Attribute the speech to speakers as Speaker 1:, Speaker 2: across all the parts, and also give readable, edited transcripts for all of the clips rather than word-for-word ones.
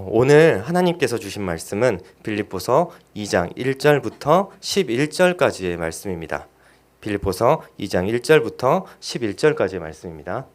Speaker 1: 오늘 하나님께서 주신 말씀은 빌립보서 2장 1절부터 11절까지의 말씀입니다. 빌립보서 2장 1절부터 11절까지의 말씀입니다.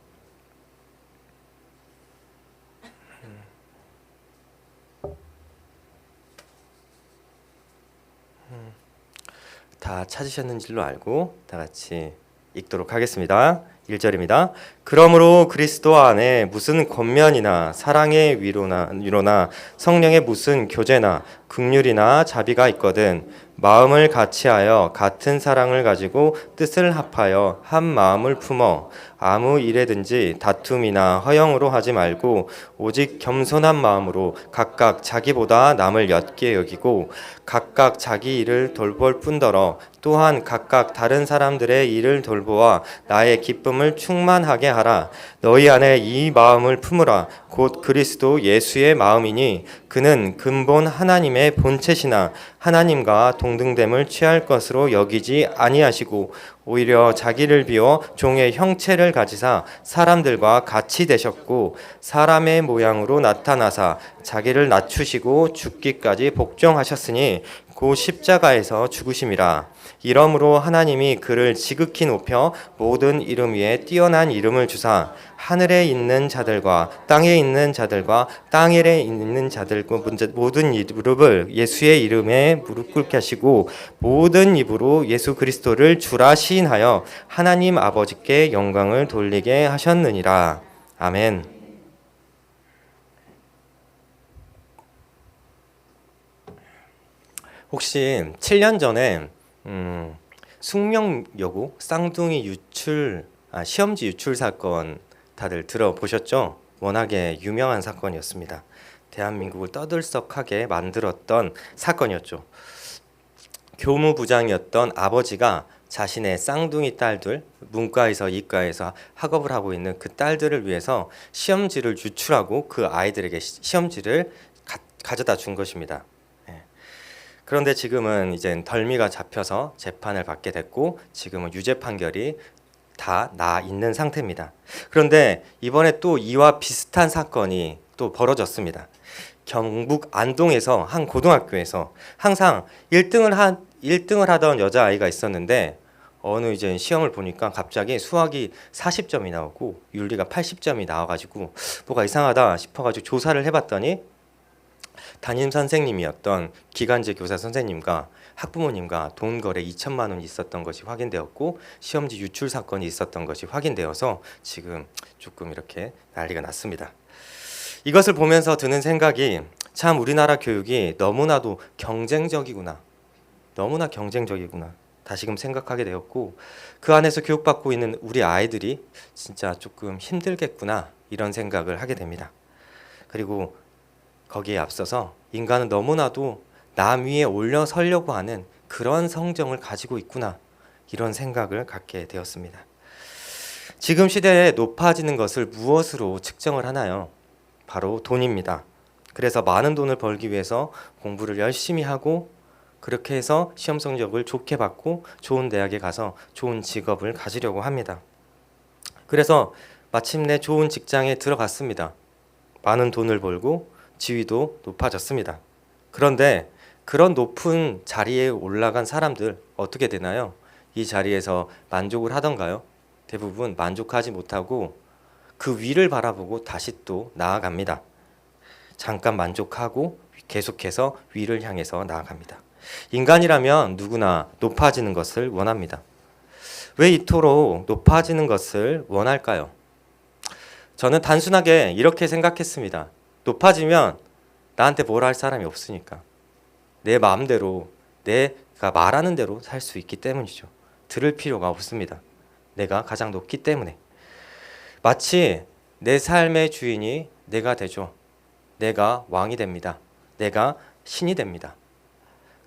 Speaker 1: 다 찾으셨는지로 알고 다 같이 읽도록 하겠습니다. 1절입니다. 그러므로 그리스도 안에 무슨 권면이나 사랑의 위로나 성령의 무슨 교제나 긍휼이나 자비가 있거든 마음을 같이하여 같은 사랑을 가지고 뜻을 합하여 한 마음을 품어 아무 일에든지 다툼이나 허영으로 하지 말고 오직 겸손한 마음으로 각각 자기보다 남을 옅게 여기고 각각 자기 일을 돌볼 뿐더러 또한 각각 다른 사람들의 일을 돌보아 나의 기쁨을 충만하게 하라. 너희 안에 이 마음을 품으라. 곧 그리스도 예수의 마음이니 그는 근본 하나님의 본체시나 하나님과 동등됨을 취할 것으로 여기지 아니하시고 오히려 자기를 비워 종의 형체를 가지사 사람들과 같이 되셨고 사람의 모양으로 나타나사 자기를 낮추시고 죽기까지 복종하셨으니 곧 십자가에서 죽으심이라. 이러므로 하나님이 그를 지극히 높여 모든 이름 위에 뛰어난 이름을 주사 하늘에 있는 자들과 땅에 있는 자들과 땅 아래에 있는 자들과 모든 무릎을 예수의 이름에 무릎 꿇게 하시고 모든 입으로 예수 그리스도를 주라 시인하여 하나님 아버지께 영광을 돌리게 하셨느니라. 아멘. 혹시 7년 전에 숙명여고 쌍둥이 시험지 유출 사건 다들 들어보셨죠? 워낙에 유명한 사건이었습니다. 대한민국을 떠들썩하게 만들었던 사건이었죠. 교무부장이었던 아버지가 자신의 쌍둥이 딸들, 문과에서 이과에서 학업을 하고 있는 그 딸들을 위해서 시험지를 유출하고 그 아이들에게 시험지를 가져다 준 것입니다. 그런데 지금은 이제 덜미가 잡혀서 재판을 받게 됐고 지금은 유죄 판결이 다 나 있는 상태입니다. 그런데 이번에 또 이와 비슷한 사건이 또 벌어졌습니다. 경북 안동에서 한 고등학교에서 항상 1등을 하던 여자아이가 있었는데 어느 이제 시험을 보니까 갑자기 수학이 40점이 나오고 윤리가 80점이 나와가지고 뭐가 이상하다 싶어가지고 조사를 해봤더니 담임 선생님이었던 기간제 교사 선생님과 학부모님과 돈 거래 2천만 원이 있었던 것이 확인되었고 시험지 유출 사건이 있었던 것이 확인되어서 지금 조금 이렇게 난리가 났습니다. 이것을 보면서 드는 생각이 참 우리나라 교육이 너무나도 경쟁적이구나. 다시금 생각하게 되었고 그 안에서 교육받고 있는 우리 아이들이 진짜 조금 힘들겠구나 이런 생각을 하게 됩니다. 그리고 거기에 앞서서 인간은 너무나도 남 위에 올려서려고 하는 그런 성정을 가지고 있구나 이런 생각을 갖게 되었습니다. 지금 시대에 높아지는 것을 무엇으로 측정을 하나요? 바로 돈입니다. 그래서 많은 돈을 벌기 위해서 공부를 열심히 하고 그렇게 해서 시험 성적을 좋게 받고 좋은 대학에 가서 좋은 직업을 가지려고 합니다. 그래서 마침내 좋은 직장에 들어갔습니다. 많은 돈을 벌고 지위도 높아졌습니다. 그런데 그런 높은 자리에 올라간 사람들 어떻게 되나요? 이 자리에서 만족을 하던가요? 대부분 만족하지 못하고 그 위를 바라보고 다시 또 나아갑니다. 잠깐 만족하고 계속해서 위를 향해서 나아갑니다. 인간이라면 누구나 높아지는 것을 원합니다. 왜 이토록 높아지는 것을 원할까요? 저는 단순하게 이렇게 생각했습니다. 높아지면 나한테 뭘 할 사람이 없으니까 내 마음대로 내가 말하는 대로 살 수 있기 때문이죠. 들을 필요가 없습니다. 내가 가장 높기 때문에. 마치 내 삶의 주인이 내가 되죠. 내가 왕이 됩니다. 내가 신이 됩니다.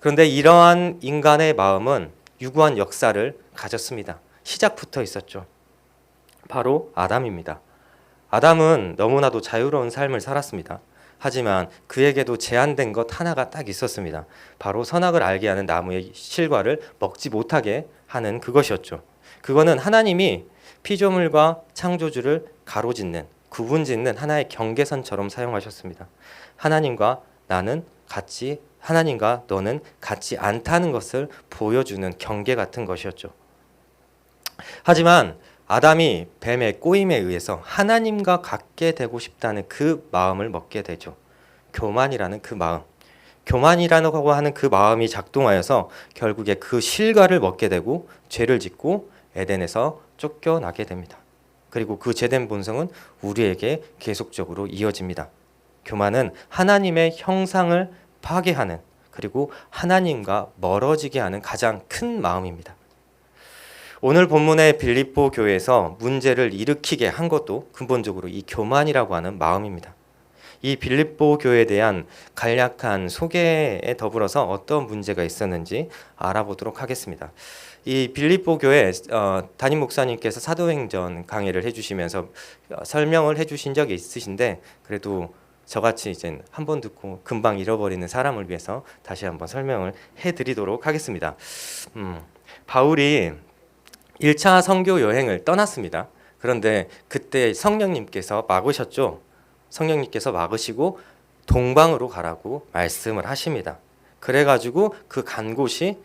Speaker 1: 그런데 이러한 인간의 마음은 유구한 역사를 가졌습니다. 시작부터 있었죠. 바로 아담입니다. 아담은 너무나도 자유로운 삶을 살았습니다. 하지만 그에게도 제한된 것 하나가 딱 있었습니다. 바로 선악을 알게 하는 나무의 실과를 먹지 못하게 하는 그것이었죠. 그거는 하나님이 피조물과 창조주를 가로짓는, 구분짓는 하나의 경계선처럼 사용하셨습니다. 하나님과 너는 같지 않다는 것을 보여주는 경계 같은 것이었죠. 하지만 아담이 뱀의 꼬임에 의해서 하나님과 같게 되고 싶다는 그 마음을 먹게 되죠. 교만이라는 그 마음. 교만이라고 하는 그 마음이 작동하여서 결국에 그 실과를 먹게 되고 죄를 짓고 에덴에서 쫓겨나게 됩니다. 그리고 그 죄된 본성은 우리에게 계속적으로 이어집니다. 교만은 하나님의 형상을 파괴하는, 그리고 하나님과 멀어지게 하는 가장 큰 마음입니다. 오늘 본문의 빌립보 교회에서 문제를 일으키게 한 것도 근본적으로 이 교만이라고 하는 마음입니다. 이 빌립보 교회에 대한 간략한 소개에 더불어서 어떤 문제가 있었는지 알아보도록 하겠습니다. 이 빌립보 교회 담임 목사님께서 사도행전 강의를 해주시면서 설명을 해주신 적이 있으신데, 그래도 저같이 이제 한번 듣고 금방 잃어버리는 사람을 위해서 다시 한번 설명을 해드리도록 하겠습니다. 바울이 1차 선교 여행을 떠났습니다. 그런데 그때 성령님께서 막으셨죠. 성령님께서 막으시고 동방으로 가라고 말씀을 하십니다. 그래가지고 그 간 곳이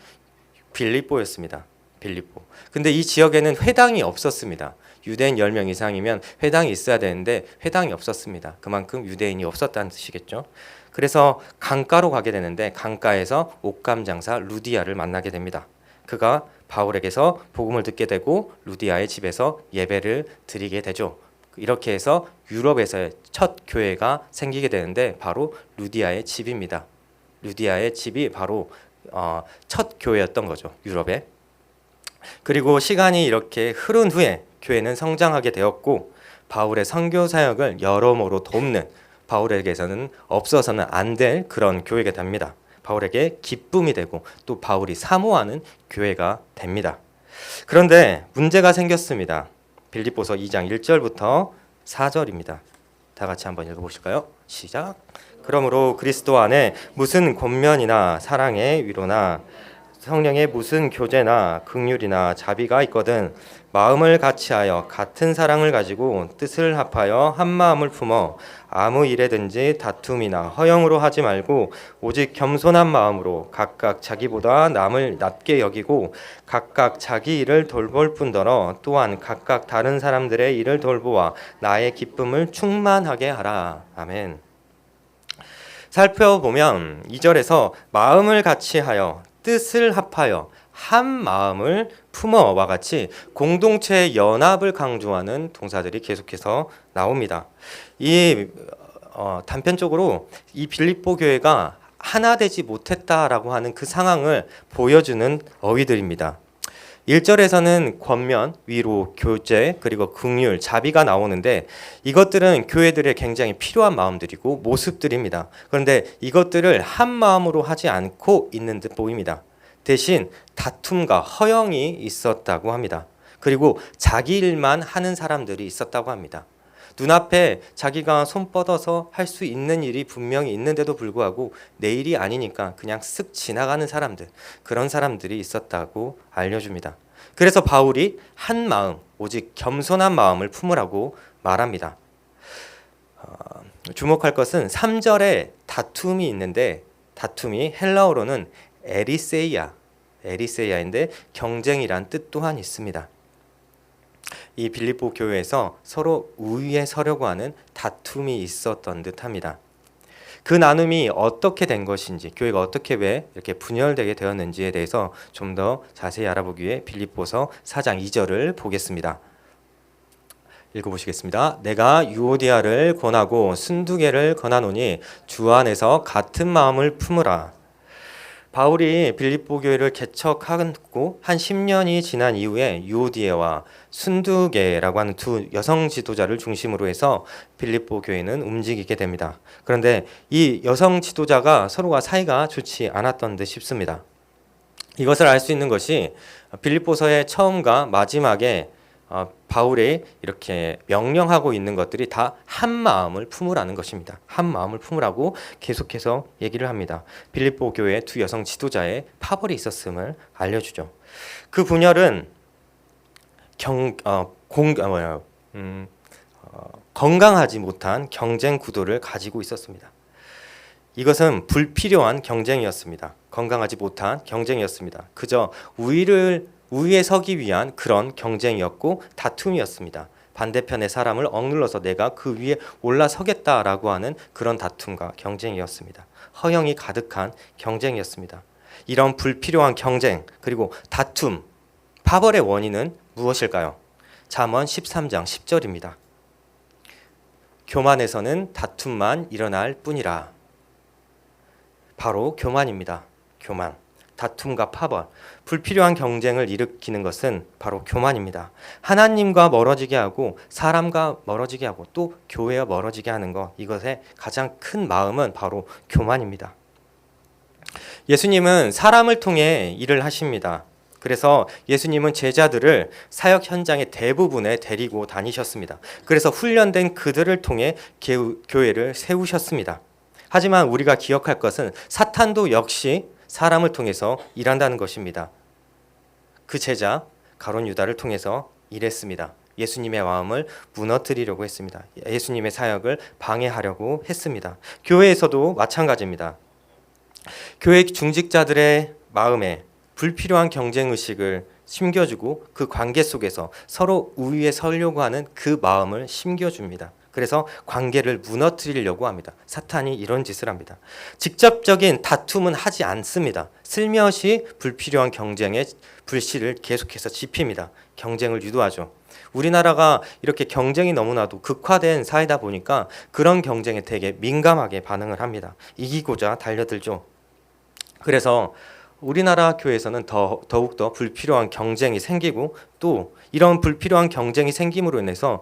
Speaker 1: 빌립보였습니다. 빌립보. 근데 이 지역에는 회당이 없었습니다. 유대인 10명 이상이면 회당이 있어야 되는데 회당이 없었습니다. 그만큼 유대인이 없었다는 뜻이겠죠. 그래서 강가로 가게 되는데 강가에서 옷감 장사 루디아를 만나게 됩니다. 그가 바울에게서 복음을 듣게 되고 루디아의 집에서 예배를 드리게 되죠. 이렇게 해서 유럽에서의 첫 교회가 생기게 되는데 바로 루디아의 집입니다. 루디아의 집이 바로 첫 교회였던 거죠, 유럽에. 그리고 시간이 이렇게 흐른 후에 교회는 성장하게 되었고 바울의 선교 사역을 여러모로 돕는, 바울에게서는 없어서는 안 될 그런 교회가 됩니다. 바울에게 기쁨이 되고 또 바울이 사모하는 교회가 됩니다. 그런데 문제가 생겼습니다. 빌립보서 2장 1절부터 4절입니다. 다 같이 한번 읽어보실까요? 시작. 그러므로 그리스도 안에 무슨 권면이나 사랑의 위로나 성령의 무슨 교제나 긍휼이나 자비가 있거든 마음을 같이하여 같은 사랑을 가지고 뜻을 합하여 한 마음을 품어 아무 일에든지 다툼이나 허영으로 하지 말고 오직 겸손한 마음으로 각각 자기보다 남을 낮게 여기고 각각 자기 일을 돌볼 뿐더러 또한 각각 다른 사람들의 일을 돌보아 나의 기쁨을 충만하게 하라. 아멘. 살펴보면 2절에서 마음을 같이하여 뜻을 합하여 한 마음을 품어와 같이 공동체의 연합을 강조하는 동사들이 계속해서 나옵니다. 이 단편적으로 이 빌립보 교회가 하나 되지 못했다라고 하는 그 상황을 보여주는 어휘들입니다. 1절에서는 권면, 위로, 교제, 그리고 긍휼, 자비가 나오는데 이것들은 교회들의 굉장히 필요한 마음들이고 모습들입니다. 그런데 이것들을 한 마음으로 하지 않고 있는 듯 보입니다. 대신 다툼과 허영이 있었다고 합니다. 그리고 자기 일만 하는 사람들이 있었다고 합니다. 눈앞에 자기가 손 뻗어서 할 수 있는 일이 분명히 있는데도 불구하고 내 일이 아니니까 그냥 쓱 지나가는 사람들, 그런 사람들이 있었다고 알려줍니다. 그래서 바울이 한 마음, 오직 겸손한 마음을 품으라고 말합니다. 주목할 것은 3절에 다툼이 있는데 다툼이 헬라어로는 에리세이아인데 경쟁이란 뜻 또한 있습니다. 이 빌립보 교회에서 서로 우위에 서려고 하는 다툼이 있었던 듯합니다. 그 나눔이 어떻게 된 것인지, 교회가 어떻게 왜 이렇게 분열되게 되었는지에 대해서 좀 더 자세히 알아보기 위해 빌립보서 4장 2절을 보겠습니다. 읽어보시겠습니다. 내가 유오디아를 권하고 순두개를 권하노니 주 안에서 같은 마음을 품으라. 바울이 빌립보 교회를 개척하고 한 10년이 지난 이후에 유오디에와 순두계라고 하는 두 여성 지도자를 중심으로 해서 빌립보 교회는 움직이게 됩니다. 그런데 이 여성 지도자가 서로가 사이가 좋지 않았던 듯 싶습니다. 이것을 알 수 있는 것이 빌립보서의 처음과 마지막에 바울이 이렇게 명령하고 있는 것들이 다 한 마음을 품으라는 것입니다. 한 마음을 품으라고 계속해서 얘기를 합니다. 빌립보 교회의 두 여성 지도자의 파벌이 있었음을 알려주죠. 그 분열은 건강하지 못한 경쟁 구도를 가지고 있었습니다. 이것은 불필요한 경쟁이었습니다. 건강하지 못한 경쟁이었습니다. 그저 우위에 서기 위한 그런 경쟁이었고 다툼이었습니다. 반대편의 사람을 억눌러서 내가 그 위에 올라서겠다라고 하는 그런 다툼과 경쟁이었습니다. 허영이 가득한 경쟁이었습니다. 이런 불필요한 경쟁 그리고 다툼, 파벌의 원인은 무엇일까요? 잠언 13장 10절입니다. 교만에서는 다툼만 일어날 뿐이라. 바로 교만입니다. 교만. 다툼과 파벌, 불필요한 경쟁을 일으키는 것은 바로 교만입니다. 하나님과 멀어지게 하고 사람과 멀어지게 하고 또 교회와 멀어지게 하는 것, 이것의 가장 큰 마음은 바로 교만입니다. 예수님은 사람을 통해 일을 하십니다. 그래서 예수님은 제자들을 사역 현장의 대부분에 데리고 다니셨습니다. 그래서 훈련된 그들을 통해 교회를 세우셨습니다. 하지만 우리가 기억할 것은 사탄도 역시 사람을 통해서 일한다는 것입니다. 그 제자 가룟 유다를 통해서 일했습니다. 예수님의 마음을 무너뜨리려고 했습니다. 예수님의 사역을 방해하려고 했습니다. 교회에서도 마찬가지입니다. 교회 중직자들의 마음에 불필요한 경쟁의식을 심겨주고 그 관계 속에서 서로 우위에 서려고 하는 그 마음을 심겨줍니다. 그래서 관계를 무너뜨리려고 합니다. 사탄이 이런 짓을 합니다. 직접적인 다툼은 하지 않습니다. 슬며시 불필요한 경쟁의 불씨를 계속해서 지핍니다. 경쟁을 유도하죠. 우리나라가 이렇게 경쟁이 너무나도 극화된 사회다 보니까 그런 경쟁에 되게 민감하게 반응을 합니다. 이기고자 달려들죠. 그래서 우리나라 교회에서는 더욱더 불필요한 경쟁이 생기고 또 이런 불필요한 경쟁이 생김으로 인해서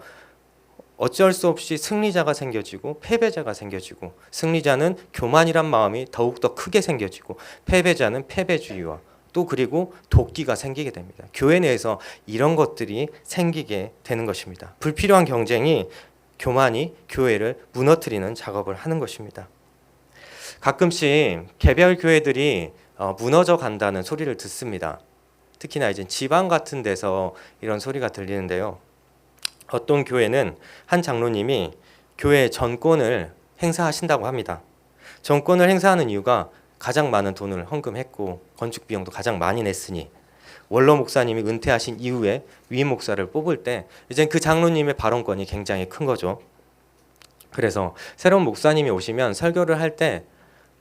Speaker 1: 어쩔 수 없이 승리자가 생겨지고 패배자가 생겨지고 승리자는 교만이란 마음이 더욱더 크게 생겨지고 패배자는 패배주의와 또 그리고 도끼가 생기게 됩니다. 교회 내에서 이런 것들이 생기게 되는 것입니다. 불필요한 경쟁이 교만이 교회를 무너뜨리는 작업을 하는 것입니다. 가끔씩 개별 교회들이 무너져 간다는 소리를 듣습니다. 특히나 이제 지방 같은 데서 이런 소리가 들리는데요. 어떤 교회는 한 장로님이 교회 전권을 행사하신다고 합니다. 전권을 행사하는 이유가 가장 많은 돈을 헌금했고 건축 비용도 가장 많이 냈으니 원로 목사님이 은퇴하신 이후에 위임 목사를 뽑을 때 이제 그 장로님의 발언권이 굉장히 큰 거죠. 그래서 새로운 목사님이 오시면 설교를 할 때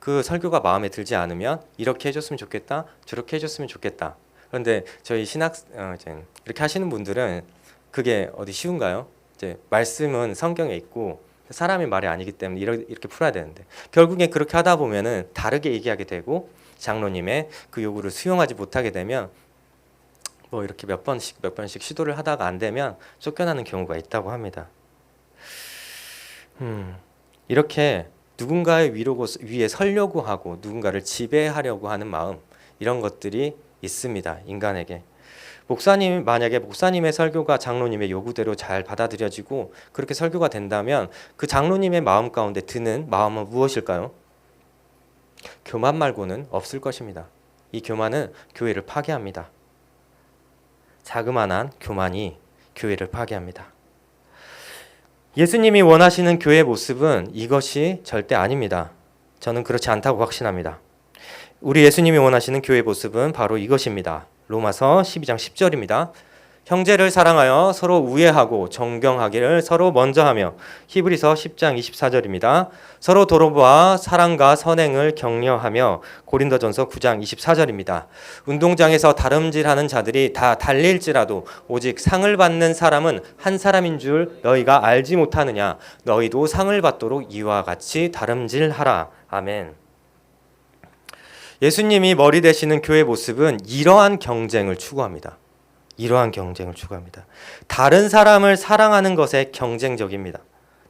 Speaker 1: 그 설교가 마음에 들지 않으면 이렇게 해줬으면 좋겠다, 저렇게 해줬으면 좋겠다. 그런데 저희 이렇게 하시는 분들은 그게 어디 쉬운가요? 이제 말씀은 성경에 있고 사람의 말이 아니기 때문에 이렇게 풀어야 되는데 결국엔 그렇게 하다 보면은 다르게 얘기하게 되고 장로님의 그 요구를 수용하지 못하게 되면 뭐 이렇게 몇 번씩 시도를 하다가 안 되면 쫓겨나는 경우가 있다고 합니다. 이렇게 누군가의 위에 서려고 하고 누군가를 지배하려고 하는 마음, 이런 것들이 있습니다. 인간에게. 만약에 목사님의 설교가 장로님의 요구대로 잘 받아들여지고 그렇게 설교가 된다면 그 장로님의 마음 가운데 드는 마음은 무엇일까요? 교만 말고는 없을 것입니다. 이 교만은 교회를 파괴합니다. 자그마한 교만이 교회를 파괴합니다. 예수님이 원하시는 교회의 모습은 이것이 절대 아닙니다. 저는 그렇지 않다고 확신합니다. 우리 예수님이 원하시는 교회의 모습은 바로 이것입니다. 로마서 12장 10절입니다. 형제를 사랑하여 서로 우애하고 존경하기를 서로 먼저 하며. 히브리서 10장 24절입니다. 서로 돌아보아 사랑과 선행을 격려하며. 고린도전서 9장 24절입니다. 운동장에서 다름질하는 자들이 다 달릴지라도 오직 상을 받는 사람은 한 사람인 줄 너희가 알지 못하느냐. 너희도 상을 받도록 이와 같이 다름질하라. 아멘. 예수님이 머리 되시는 교회의 모습은 이러한 경쟁을 추구합니다. 이러한 경쟁을 추구합니다. 다른 사람을 사랑하는 것에 경쟁적입니다.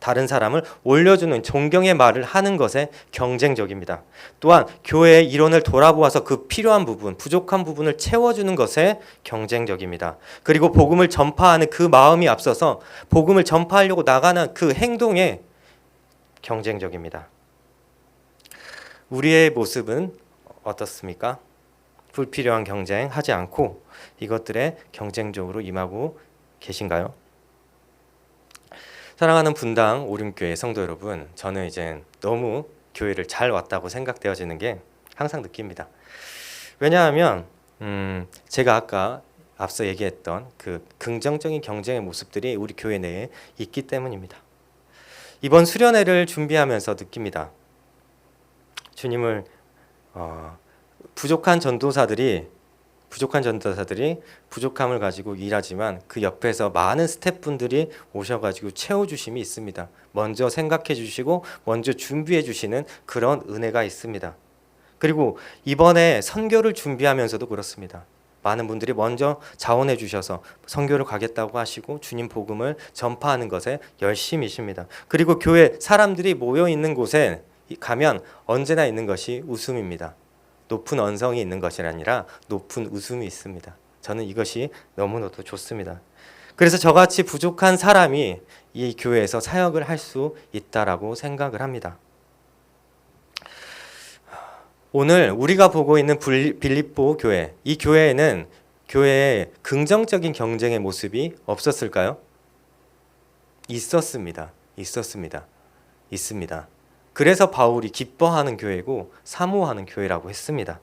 Speaker 1: 다른 사람을 올려주는 존경의 말을 하는 것에 경쟁적입니다. 또한 교회의 이론을 돌아보아서 그 필요한 부분, 부족한 부분을 채워주는 것에 경쟁적입니다. 그리고 복음을 전파하는 그 마음이 앞서서 복음을 전파하려고 나가는 그 행동에 경쟁적입니다. 우리의 모습은 어떻습니까? 불필요한 경쟁 하지 않고 이것들에 경쟁적으로 임하고 계신가요? 사랑하는 분당 오륜교회 성도 여러분, 저는 이제 너무 교회를 잘 왔다고 생각되어지는 게 항상 느낍니다. 왜냐하면 제가 아까 앞서 얘기했던 그 긍정적인 경쟁의 모습들이 우리 교회 내에 있기 때문입니다. 이번 수련회를 준비하면서 느낍니다. 주님을 부족한 전도사들이 부족함을 가지고 일하지만 그 옆에서 많은 스태프분들이 오셔가지고 채워주심이 있습니다. 먼저 생각해 주시고 먼저 준비해 주시는 그런 은혜가 있습니다. 그리고 이번에 선교를 준비하면서도 그렇습니다. 많은 분들이 먼저 자원해 주셔서 선교를 가겠다고 하시고 주님 복음을 전파하는 것에 열심이십니다. 그리고 교회 사람들이 모여 있는 곳에 가면 언제나 있는 것이 웃음입니다. 높은 언성이 있는 것이 아니라 높은 웃음이 있습니다. 저는 이것이 너무나도 좋습니다. 그래서 저같이 부족한 사람이 이 교회에서 사역을 할 수 있다라고 생각을 합니다. 오늘 우리가 보고 있는 빌립보 교회, 이 교회에는 교회에 긍정적인 경쟁의 모습이 없었을까요? 있습니다. 그래서 바울이 기뻐하는 교회고 사모하는 교회라고 했습니다.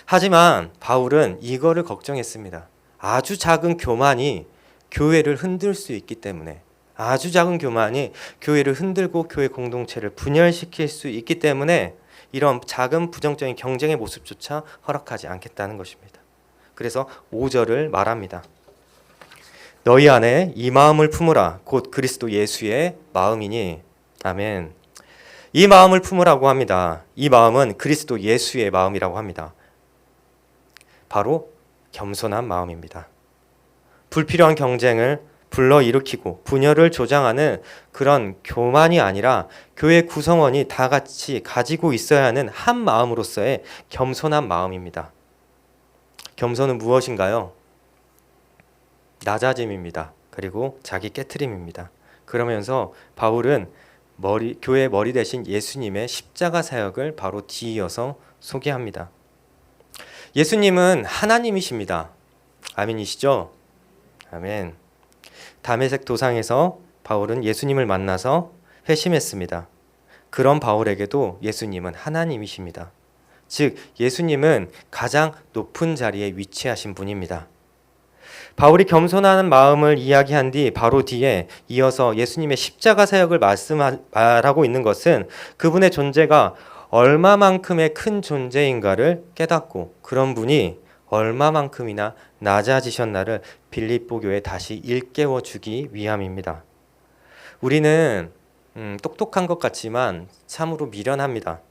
Speaker 1: 하지만 바울은 이거를 걱정했습니다. 아주 작은 교만이 교회를 흔들 수 있기 때문에, 아주 작은 교만이 교회를 흔들고 교회 공동체를 분열시킬 수 있기 때문에 이런 작은 부정적인 경쟁의 모습조차 허락하지 않겠다는 것입니다. 그래서 5절을 말합니다. 너희 안에 이 마음을 품으라. 곧 그리스도 예수의 마음이니. 아멘. 이 마음을 품으라고 합니다. 이 마음은 그리스도 예수의 마음이라고 합니다. 바로 겸손한 마음입니다. 불필요한 경쟁을 불러일으키고 분열을 조장하는 그런 교만이 아니라 교회 구성원이 다 같이 가지고 있어야 하는 한 마음으로서의 겸손한 마음입니다. 겸손은 무엇인가요? 낮아짐입니다. 그리고 자기 깨트림입니다. 그러면서 바울은 교회의 머리 대신 예수님의 십자가 사역을 바로 뒤이어서 소개합니다. 예수님은 하나님이십니다. 아멘이시죠? 아멘. 다메섹 도상에서 바울은 예수님을 만나서 회심했습니다. 그런 바울에게도 예수님은 하나님이십니다. 즉 예수님은 가장 높은 자리에 위치하신 분입니다. 바울이 겸손한 마음을 이야기한 뒤 바로 뒤에 이어서 예수님의 십자가 사역을 말하고 있는 것은 그분의 존재가 얼마만큼의 큰 존재인가를 깨닫고 그런 분이 얼마만큼이나 낮아지셨나를 빌립보 교회에 다시 일깨워 주기 위함입니다. 우리는 똑똑한 것 같지만 참으로 미련합니다.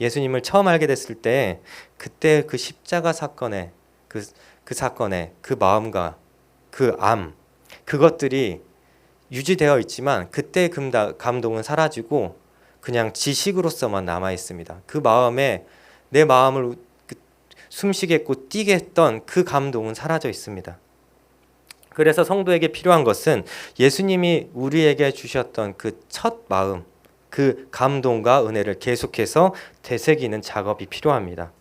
Speaker 1: 예수님을 처음 알게 됐을 때 그때 그 십자가 사건의 그 사건의 그 마음과 그 그것들이 유지되어 있지만 그때의 감동은 사라지고 그냥 지식으로서만 남아 있습니다. 그 마음에 내 마음을 숨쉬게 했고 뛰게 했던 그 감동은 사라져 있습니다. 그래서 성도에게 필요한 것은 예수님이 우리에게 주셨던 그 첫 마음, 그 감동과 은혜를 계속해서 되새기는 작업이 필요합니다.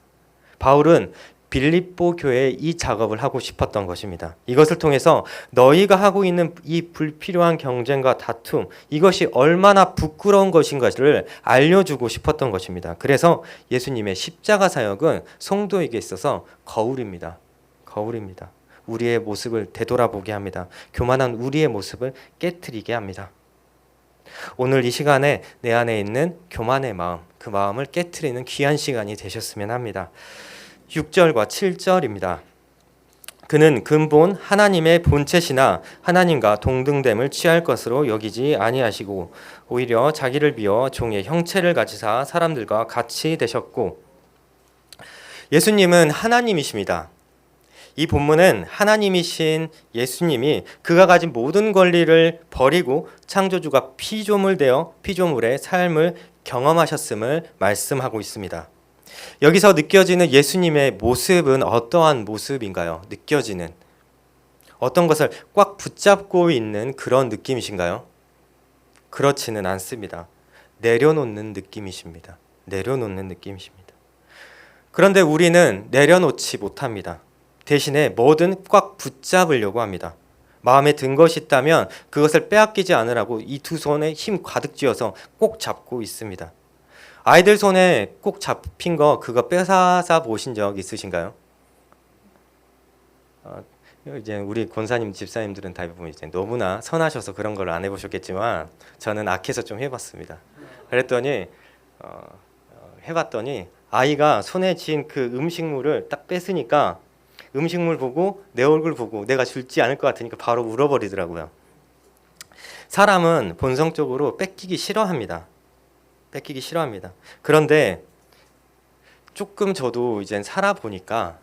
Speaker 1: 바울은 빌립보 교회에 이 작업을 하고 싶었던 것입니다. 이것을 통해서 너희가 하고 있는 이 불필요한 경쟁과 다툼, 이것이 얼마나 부끄러운 것인가를 알려주고 싶었던 것입니다. 그래서 예수님의 십자가 사역은 성도에게 있어서 거울입니다. 우리의 모습을 되돌아보게 합니다. 교만한 우리의 모습을 깨트리게 합니다. 오늘 이 시간에 내 안에 있는 교만의 마음, 그 마음을 깨트리는 귀한 시간이 되셨으면 합니다. 6절과 7절입니다. 그는 근본 하나님의 본체시나 하나님과 동등됨을 취할 것으로 여기지 아니하시고 오히려 자기를 비워 종의 형체를 가지사 사람들과 같이 되셨고. 예수님은 하나님이십니다. 이 본문은 하나님이신 예수님이 그가 가진 모든 권리를 버리고 창조주가 피조물의 삶을 경험하셨음을 말씀하고 있습니다. 여기서 느껴지는 예수님의 모습은 어떠한 모습인가요? 느껴지는 어떤 것을 꽉 붙잡고 있는 그런 느낌이신가요? 그렇지는 않습니다. 내려놓는 느낌이십니다. 그런데 우리는 내려놓지 못합니다. 대신에 뭐든 꽉 붙잡으려고 합니다. 마음에 든 것이 있다면 그것을 빼앗기지 않으라고 이 두 손에 힘 가득 쥐어서 꼭 잡고 있습니다. 아이들 손에 꼭 잡힌 거 그거 뺏어서 보신 적 있으신가요? 이제 우리 권사님 집사님들은 대부분 이제 너무나 선하셔서 그런 걸 안 해보셨겠지만 저는 악해서 좀 해봤습니다. 그랬더니 해봤더니 아이가 손에 쥔 그 음식물을 딱 뺏으니까 음식물 보고 내 얼굴 보고 내가 줄지 않을 것 같으니까 바로 울어버리더라고요. 사람은 본성적으로 뺏기기 싫어합니다. 뺏기기 싫어합니다. 그런데 조금 저도 이젠 살아보니까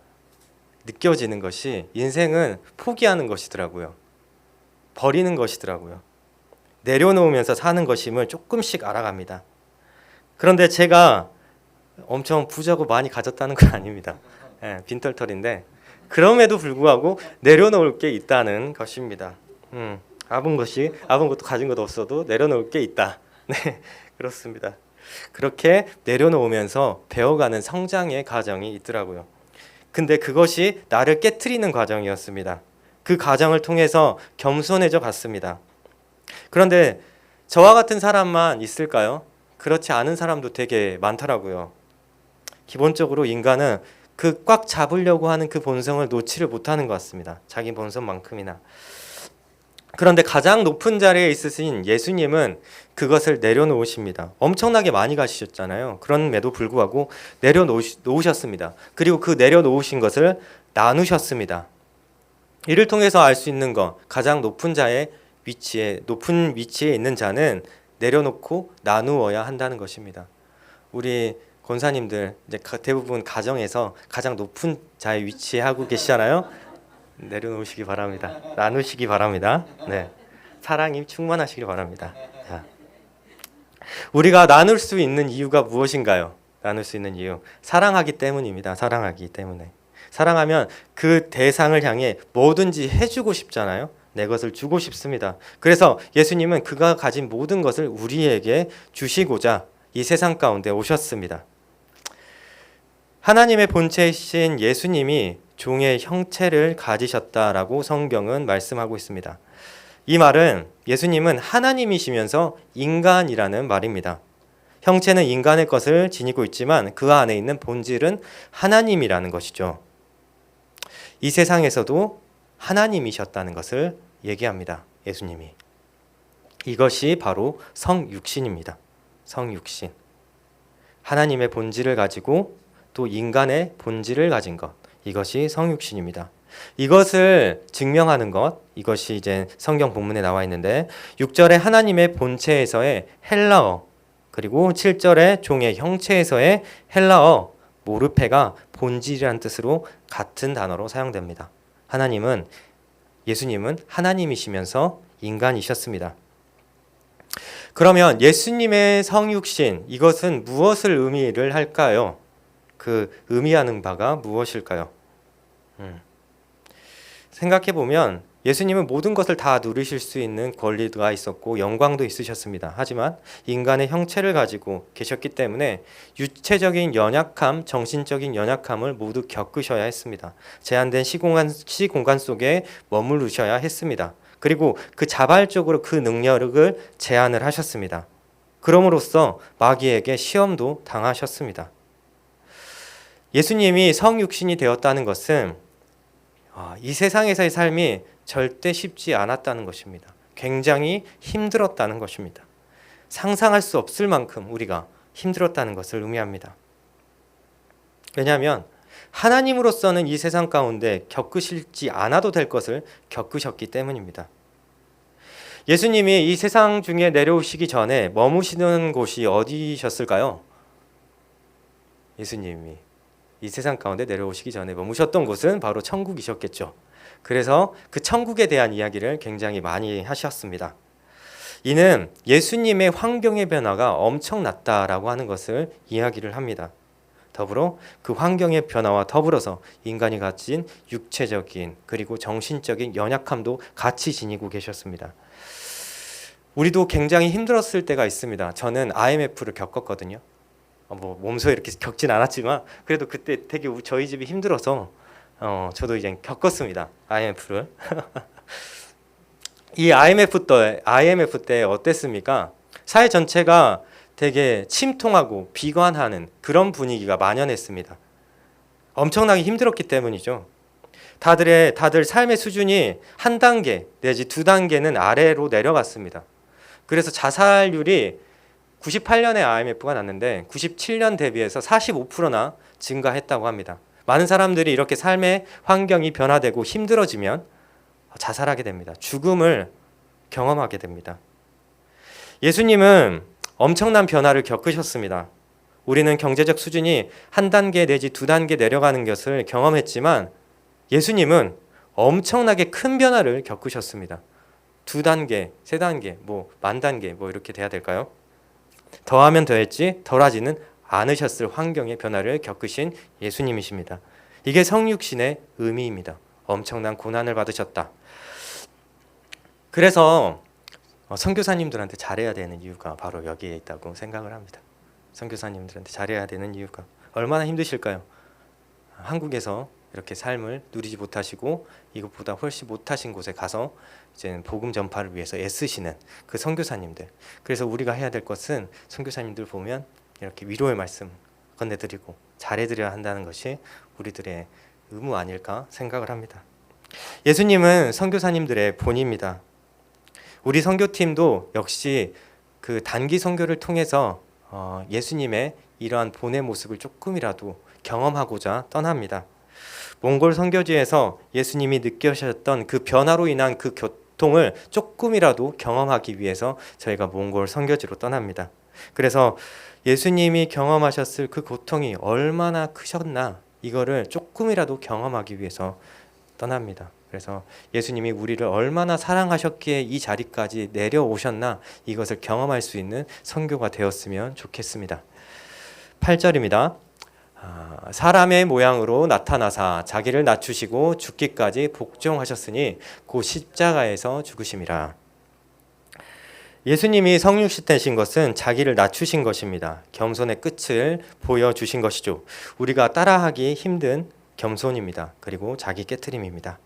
Speaker 1: 느껴지는 것이 인생은 포기하는 것이더라고요. 버리는 것이더라고요. 내려놓으면서 사는 것임을 조금씩 알아갑니다. 그런데 제가 엄청 부자고 많이 가졌다는 건 아닙니다. 빈털털인데 그럼에도 불구하고 내려놓을 게 있다는 것입니다. 아픈 것도 가진 것도 없어도 내려놓을 게 있다. 네, 그렇습니다. 그렇게 내려놓으면서 배워가는 성장의 과정이 있더라고요. 근데 그것이 나를 깨트리는 과정이었습니다. 그 과정을 통해서 겸손해져 갔습니다. 그런데 저와 같은 사람만 있을까요? 그렇지 않은 사람도 되게 많더라고요. 기본적으로 인간은 그 꽉 잡으려고 하는 그 본성을 놓지를 못하는 것 같습니다. 자기 본성만큼이나. 그런데 가장 높은 자리에 있으신 예수님은 그것을 내려놓으십니다. 엄청나게 많이 가시셨잖아요. 그럼에도 불구하고 내려놓으셨습니다. 그리고 그 내려놓으신 것을 나누셨습니다. 이를 통해서 알 수 있는 것, 가장 높은 위치에 있는 자는 내려놓고 나누어야 한다는 것입니다. 우리 권사님들 이제 대부분 가정에서 가장 높은 자의 위치에 하고 계시잖아요. 내려놓으시기 바랍니다. 나누시기 바랍니다. 네, 사랑이 충만하시길 바랍니다. 자, 우리가 나눌 수 있는 이유가 무엇인가요? 나눌 수 있는 이유, 사랑하기 때문입니다. 사랑하기 때문에. 사랑하면 그 대상을 향해 뭐든지 해주고 싶잖아요. 내 것을 주고 싶습니다. 그래서 예수님은 그가 가진 모든 것을 우리에게 주시고자 이 세상 가운데 오셨습니다. 하나님의 본체이신 예수님이 종의 형체를 가지셨다라고 성경은 말씀하고 있습니다. 이 말은 예수님은 하나님이시면서 인간이라는 말입니다. 형체는 인간의 것을 지니고 있지만 그 안에 있는 본질은 하나님이라는 것이죠. 이 세상에서도 하나님이셨다는 것을 얘기합니다. 예수님이. 이것이 바로 성육신입니다. 성육신. 하나님의 본질을 가지고 또 인간의 본질을 가진 것. 이것이 성육신입니다. 이것을 증명하는 것, 이것이 이제 성경 본문에 나와 있는데 6절에 하나님의 본체에서의 헬라어, 그리고 7절에 종의 형체에서의 헬라어 모르페가 본질이라는 뜻으로 같은 단어로 사용됩니다. 예수님은 하나님이시면서 인간이셨습니다. 그러면 예수님의 성육신, 이것은 무엇을 의미를 할까요? 그 의미하는 바가 무엇일까요? 생각해보면 예수님은 모든 것을 다 누리실 수 있는 권리가 있었고 영광도 있으셨습니다. 하지만 인간의 형체를 가지고 계셨기 때문에 육체적인 연약함, 정신적인 연약함을 모두 겪으셔야 했습니다. 제한된 시공간 속에 머무르셔야 했습니다. 그리고 그 자발적으로 그 능력을 제한을 하셨습니다. 그럼으로써 마귀에게 시험도 당하셨습니다. 예수님이 성육신이 되었다는 것은 이 세상에서의 삶이 절대 쉽지 않았다는 것입니다. 굉장히 힘들었다는 것입니다. 상상할 수 없을 만큼 우리가 힘들었다는 것을 의미합니다. 왜냐하면 하나님으로서는 이 세상 가운데 겪으시지 않아도 될 것을 겪으셨기 때문입니다. 예수님이 이 세상 중에 내려오시기 전에 머무시는 곳이 어디셨을까요? 예수님이 이 세상 가운데 내려오시기 전에 머무셨던 곳은 바로 천국이셨겠죠. 그래서 그 천국에 대한 이야기를 굉장히 많이 하셨습니다. 이는 예수님의 환경의 변화가 엄청났다라고 하는 것을 이야기를 합니다. 더불어 그 환경의 변화와 더불어서 인간이 가진 육체적인 그리고 정신적인 연약함도 같이 지니고 계셨습니다. 우리도 굉장히 힘들었을 때가 있습니다. 저는 IMF를 겪었거든요. 몸소 이렇게 겪진 않았지만 그래도 그때 되게 저희 집이 힘들어서 저도 이제 겪었습니다. IMF를. 이 IMF 때 어땠습니까? 사회 전체가 되게 침통하고 비관하는 그런 분위기가 만연했습니다. 엄청나게 힘들었기 때문이죠. 다들 삶의 수준이 한 단계 내지 두 단계는 아래로 내려갔습니다. 그래서 자살률이 98년에 IMF가 났는데 97년 대비해서 45%나 증가했다고 합니다. 많은 사람들이 이렇게 삶의 환경이 변화되고 힘들어지면 자살하게 됩니다. 죽음을 경험하게 됩니다. 예수님은 엄청난 변화를 겪으셨습니다. 우리는 경제적 수준이 한 단계 내지 두 단계 내려가는 것을 경험했지만 예수님은 엄청나게 큰 변화를 겪으셨습니다. 두 단계, 세 단계, 만 단계 이렇게 돼야 될까요? 더하면 더했지 덜하지는 않으셨을 환경의 변화를 겪으신 예수님이십니다. 이게 성육신의 의미입니다. 엄청난 고난을 받으셨다. 그래서 선교사님들한테 잘해야 되는 이유가 바로 여기에 있다고 생각을 합니다. 선교사님들한테 잘해야 되는 이유가 얼마나 힘드실까요? 한국에서 이렇게 삶을 누리지 못하시고 이것보다 훨씬 못하신 곳에 가서 이제 복음 전파를 위해서 애쓰시는 그 선교사님들. 그래서 우리가 해야 될 것은 선교사님들 보면 이렇게 위로의 말씀 건네드리고 잘해드려야 한다는 것이 우리들의 의무 아닐까 생각을 합니다. 예수님은 선교사님들의 본입니다. 우리 선교팀도 역시 그 단기 선교를 통해서 예수님의 이러한 본의 모습을 조금이라도 경험하고자 떠납니다. 몽골 선교지에서 예수님이 느끼셨던 그 변화로 인한 그 고통을 조금이라도 경험하기 위해서 저희가 몽골 선교지로 떠납니다. 그래서 예수님이 경험하셨을 그 고통이 얼마나 크셨나 이거를 조금이라도 경험하기 위해서 떠납니다. 그래서 예수님이 우리를 얼마나 사랑하셨기에 이 자리까지 내려오셨나 이것을 경험할 수 있는 선교가 되었으면 좋겠습니다. 8절입니다. 사람의 모양으로 나타나사 자기를 낮추시고 죽기까지 복종하셨으니 곧 십자가에서 죽으심이라. 예수님이 성육신 되신 것은 자기를 낮추신 것입니다. 겸손의 끝을 보여주신 것이죠. 우리가 따라하기 힘든 겸손입니다. 그리고 자기 깨트림입니다.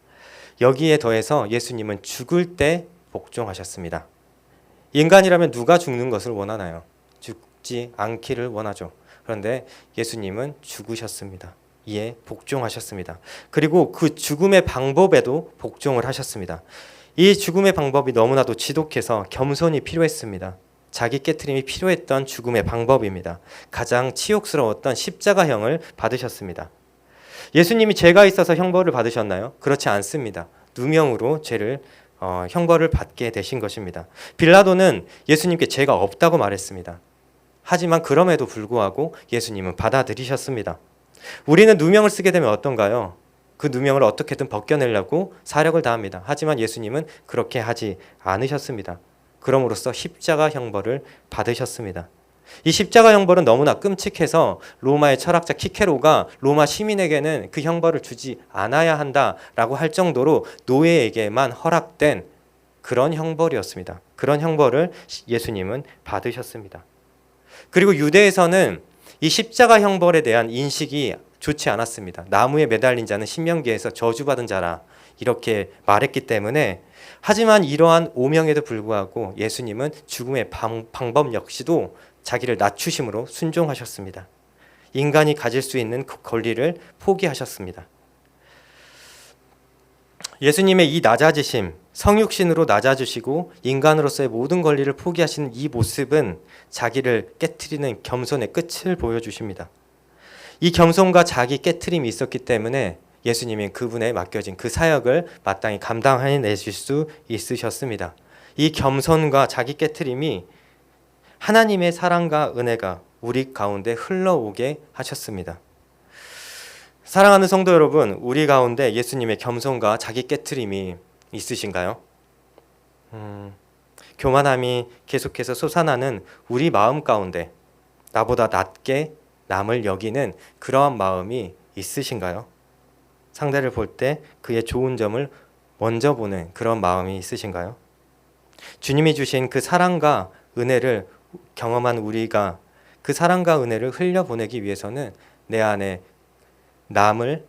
Speaker 1: 여기에 더해서 예수님은 죽을 때 복종하셨습니다. 인간이라면 누가 죽는 것을 원하나요? 죽지 않기를 원하죠. 그런데 예수님은 죽으셨습니다. 이에 복종하셨습니다. 그리고 그 죽음의 방법에도 복종을 하셨습니다. 이 죽음의 방법이 너무나도 지독해서 겸손이 필요했습니다. 자기 깨트림이 필요했던 죽음의 방법입니다. 가장 치욕스러웠던 십자가형을 받으셨습니다. 예수님이 죄가 있어서 형벌을 받으셨나요? 그렇지 않습니다. 누명으로 죄를 형벌을 받게 되신 것입니다. 빌라도는 예수님께 죄가 없다고 말했습니다. 하지만 그럼에도 불구하고 예수님은 받아들이셨습니다. 우리는 누명을 쓰게 되면 어떤가요? 그 누명을 어떻게든 벗겨내려고 사력을 다합니다. 하지만 예수님은 그렇게 하지 않으셨습니다. 그럼으로써 십자가 형벌을 받으셨습니다. 이 십자가 형벌은 너무나 끔찍해서 로마의 철학자 키케로가 로마 시민에게는 그 형벌을 주지 않아야 한다라고 할 정도로 노예에게만 허락된 그런 형벌이었습니다. 그런 형벌을 예수님은 받으셨습니다. 그리고 유대에서는 이 십자가 형벌에 대한 인식이 좋지 않았습니다. 나무에 매달린 자는 신명기에서 저주받은 자라 이렇게 말했기 때문에 하지만 이러한 오명에도 불구하고 예수님은 죽음의 방법 역시도 자기를 낮추심으로 순종하셨습니다. 인간이 가질 수 있는 그 권리를 포기하셨습니다. 예수님의 이 낮아지심, 성육신으로 낮아지시고 인간으로서의 모든 권리를 포기하시는 이 모습은 자기를 깨트리는 겸손의 끝을 보여주십니다. 이 겸손과 자기 깨트림이 있었기 때문에 예수님이 그분에 맡겨진 그 사역을 마땅히 감당해내실 수 있으셨습니다. 이 겸손과 자기 깨트림이 하나님의 사랑과 은혜가 우리 가운데 흘러오게 하셨습니다. 사랑하는 성도 여러분, 우리 가운데 예수님의 겸손과 자기 깨트림이 있으신가요? 교만함이 계속해서 솟아나는 우리 마음 가운데 나보다 낮게 남을 여기는 그러한 마음이 있으신가요? 상대를 볼 때 그의 좋은 점을 먼저 보는 그런 마음이 있으신가요? 주님이 주신 그 사랑과 은혜를 경험한 우리가 그 사랑과 은혜를 흘려보내기 위해서는 내 안에 남을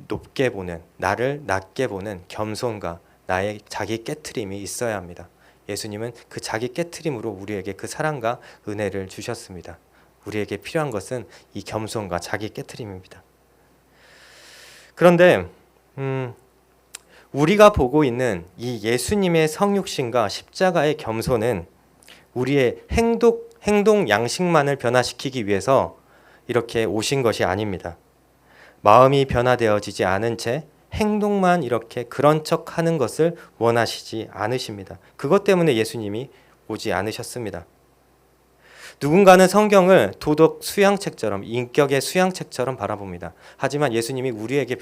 Speaker 1: 높게 보는, 나를 낮게 보는 겸손과 나의 자기 깨트림이 있어야 합니다. 예수님은 그 자기 깨트림으로 우리에게 그 사랑과 은혜를 주셨습니다. 우리에게 필요한 것은 이 겸손과 자기 깨트림입니다. 그런데 우리가 보고 있는 이 예수님의 성육신과 십자가의 겸손은 우리의 행동 양식만을 변화시키기 위해서 이렇게 오신 것이 아닙니다. 마음이 변화되어지지 않은 채 행동만 이렇게 그런 척 하는 것을 원하시지 않으십니다. 그것 때문에 예수님이 오지 않으셨습니다. 누군가는 성경을 도덕 수양책처럼, 인격의 수양책처럼 바라봅니다. 하지만 예수님이 우리에게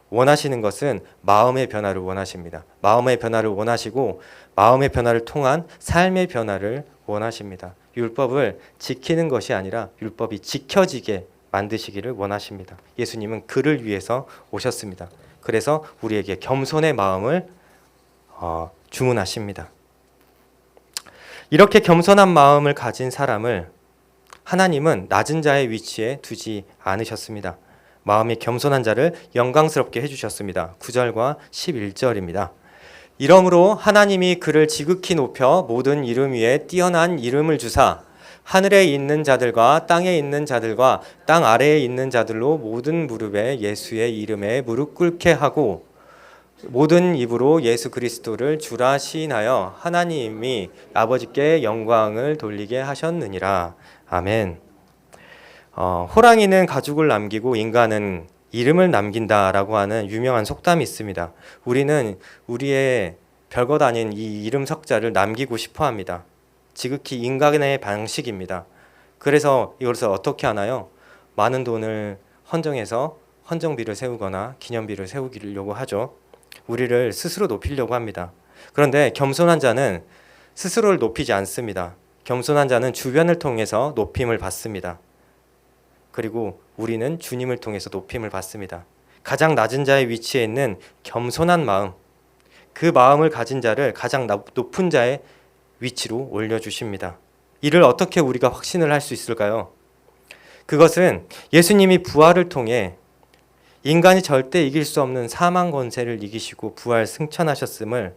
Speaker 1: 원하시는 것은 마음의 변화를 원하십니다. 마음의 변화를 원하시고 마음의 변화를 통한 삶의 변화를 원하십니다. 율법을 지키는 것이 아니라 율법이 지켜지게 만드시기를 원하십니다. 예수님은 그를 위해서 오셨습니다. 그래서 우리에게 겸손의 마음을 주문하십니다. 이렇게 겸손한 마음을 가진 사람을 하나님은 낮은 자의 위치에 두지 않으셨습니다. 마음이 겸손한 자를 영광스럽게 해주셨습니다. 9절과 11절입니다. 이러므로 하나님이 그를 지극히 높여 모든 이름 위에 뛰어난 이름을 주사 하늘에 있는 자들과 땅에 있는 자들과 땅 아래에 있는 자들로 모든 무릎에 예수의 이름에 무릎 꿇게 하고 모든 입으로 예수 그리스도를 주라 시인하여 하나님이 아버지께 영광을 돌리게 하셨느니라. 아멘. 호랑이는 가죽을 남기고 인간은 이름을 남긴다라고 하는 유명한 속담이 있습니다. 우리는 우리의 별것 아닌 이 이름 석자를 남기고 싶어 합니다. 지극히 인간의 방식입니다. 그래서 이것을 어떻게 하나요? 많은 돈을 헌정해서 헌정비를 세우거나 기념비를 세우려고 하죠. 우리를 스스로 높이려고 합니다. 그런데 겸손한 자는 스스로를 높이지 않습니다. 겸손한 자는 주변을 통해서 높임을 받습니다. 그리고 우리는 주님을 통해서 높임을 받습니다. 가장 낮은 자의 위치에 있는 겸손한 마음, 그 마음을 가진 자를 가장 높은 자의 위치로 올려주십니다. 이를 어떻게 우리가 확신을 할 수 있을까요? 그것은 예수님이 부활을 통해 인간이 절대 이길 수 없는 사망 권세를 이기시고 부활 승천하셨음을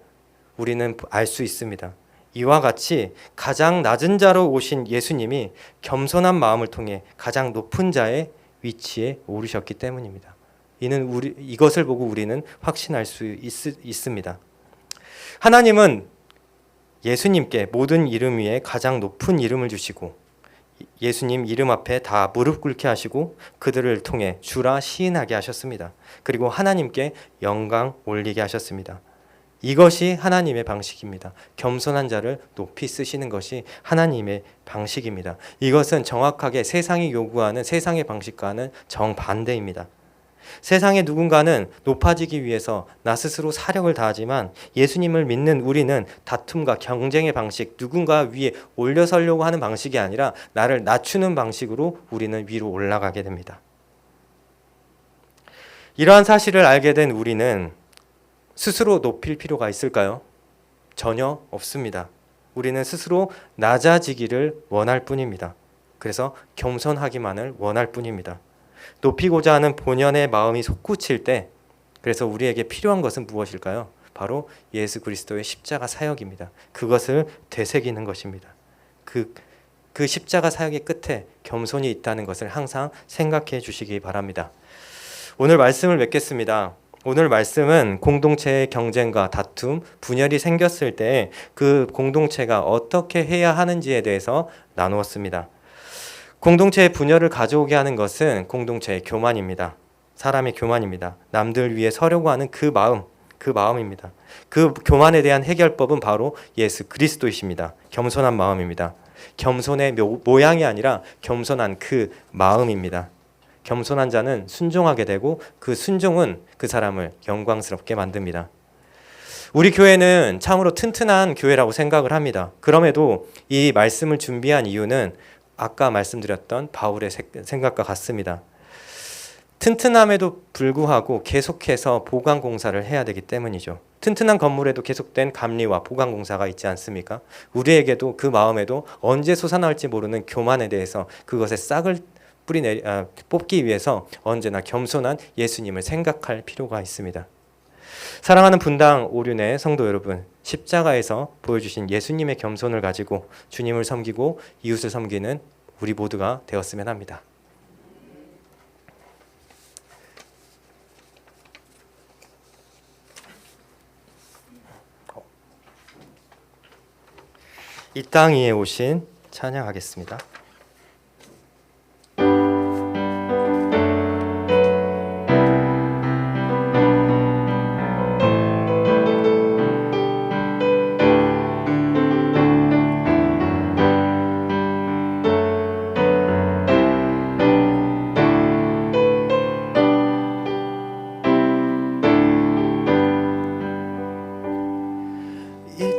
Speaker 1: 우리는 알 수 있습니다. 이와 같이 가장 낮은 자로 오신 예수님이 겸손한 마음을 통해 가장 높은 자의 위치에 오르셨기 때문입니다. 이것을 보고 우리는 확신할 수 있습니다. 하나님은 예수님께 모든 이름 위에 가장 높은 이름을 주시고 예수님 이름 앞에 다 무릎 꿇게 하시고 그들을 통해 주라 시인하게 하셨습니다. 그리고 하나님께 영광 올리게 하셨습니다. 이것이 하나님의 방식입니다. 겸손한 자를 높이 쓰시는 것이 하나님의 방식입니다. 이것은 정확하게 세상이 요구하는 세상의 방식과는 정반대입니다. 세상의 누군가는 높아지기 위해서 나 스스로 사력을 다하지만 예수님을 믿는 우리는 다툼과 경쟁의 방식, 누군가 위에 올려서려고 하는 방식이 아니라 나를 낮추는 방식으로 우리는 위로 올라가게 됩니다. 이러한 사실을 알게 된 우리는 스스로 높일 필요가 있을까요? 전혀 없습니다. 우리는 스스로 낮아지기를 원할 뿐입니다. 그래서 겸손하기만을 원할 뿐입니다. 높이고자 하는 본연의 마음이 솟구칠 때 그래서 우리에게 필요한 것은 무엇일까요? 바로 예수 그리스도의 십자가 사역입니다. 그것을 되새기는 것입니다. 그 십자가 사역의 끝에 겸손이 있다는 것을 항상 생각해 주시기 바랍니다. 오늘 말씀을 맺겠습니다. 오늘 말씀은 공동체의 경쟁과 다툼, 분열이 생겼을 때 그 공동체가 어떻게 해야 하는지에 대해서 나누었습니다. 공동체의 분열을 가져오게 하는 것은 공동체의 교만입니다. 사람의 교만입니다. 남들 위해 서려고 하는 그 마음입니다. 그 교만에 대한 해결법은 바로 예수 그리스도이십니다. 겸손한 마음입니다. 겸손의 모양이 아니라 겸손한 그 마음입니다. 겸손한 자는 순종하게 되고 그 순종은 그 사람을 영광스럽게 만듭니다. 우리 교회는 참으로 튼튼한 교회라고 생각을 합니다. 그럼에도 이 말씀을 준비한 이유는 아까 말씀드렸던 바울의 생각과 같습니다. 튼튼함에도 불구하고 계속해서 보강 공사를 해야 되기 때문이죠. 튼튼한 건물에도 계속된 감리와 보강 공사가 있지 않습니까? 우리에게도 그 마음에도 언제 솟아날지 모르는 교만에 대해서 그것의 싹을 뽑기 위해서 언제나 겸손한 예수님을 생각할 필요가 있습니다. 사랑하는 분당 오륜의 성도 여러분, 십자가에서 보여주신 예수님의 겸손을 가지고 주님을 섬기고 이웃을 섬기는 우리 모두가 되었으면 합니다. 이 땅 위에 오신 찬양하겠습니다.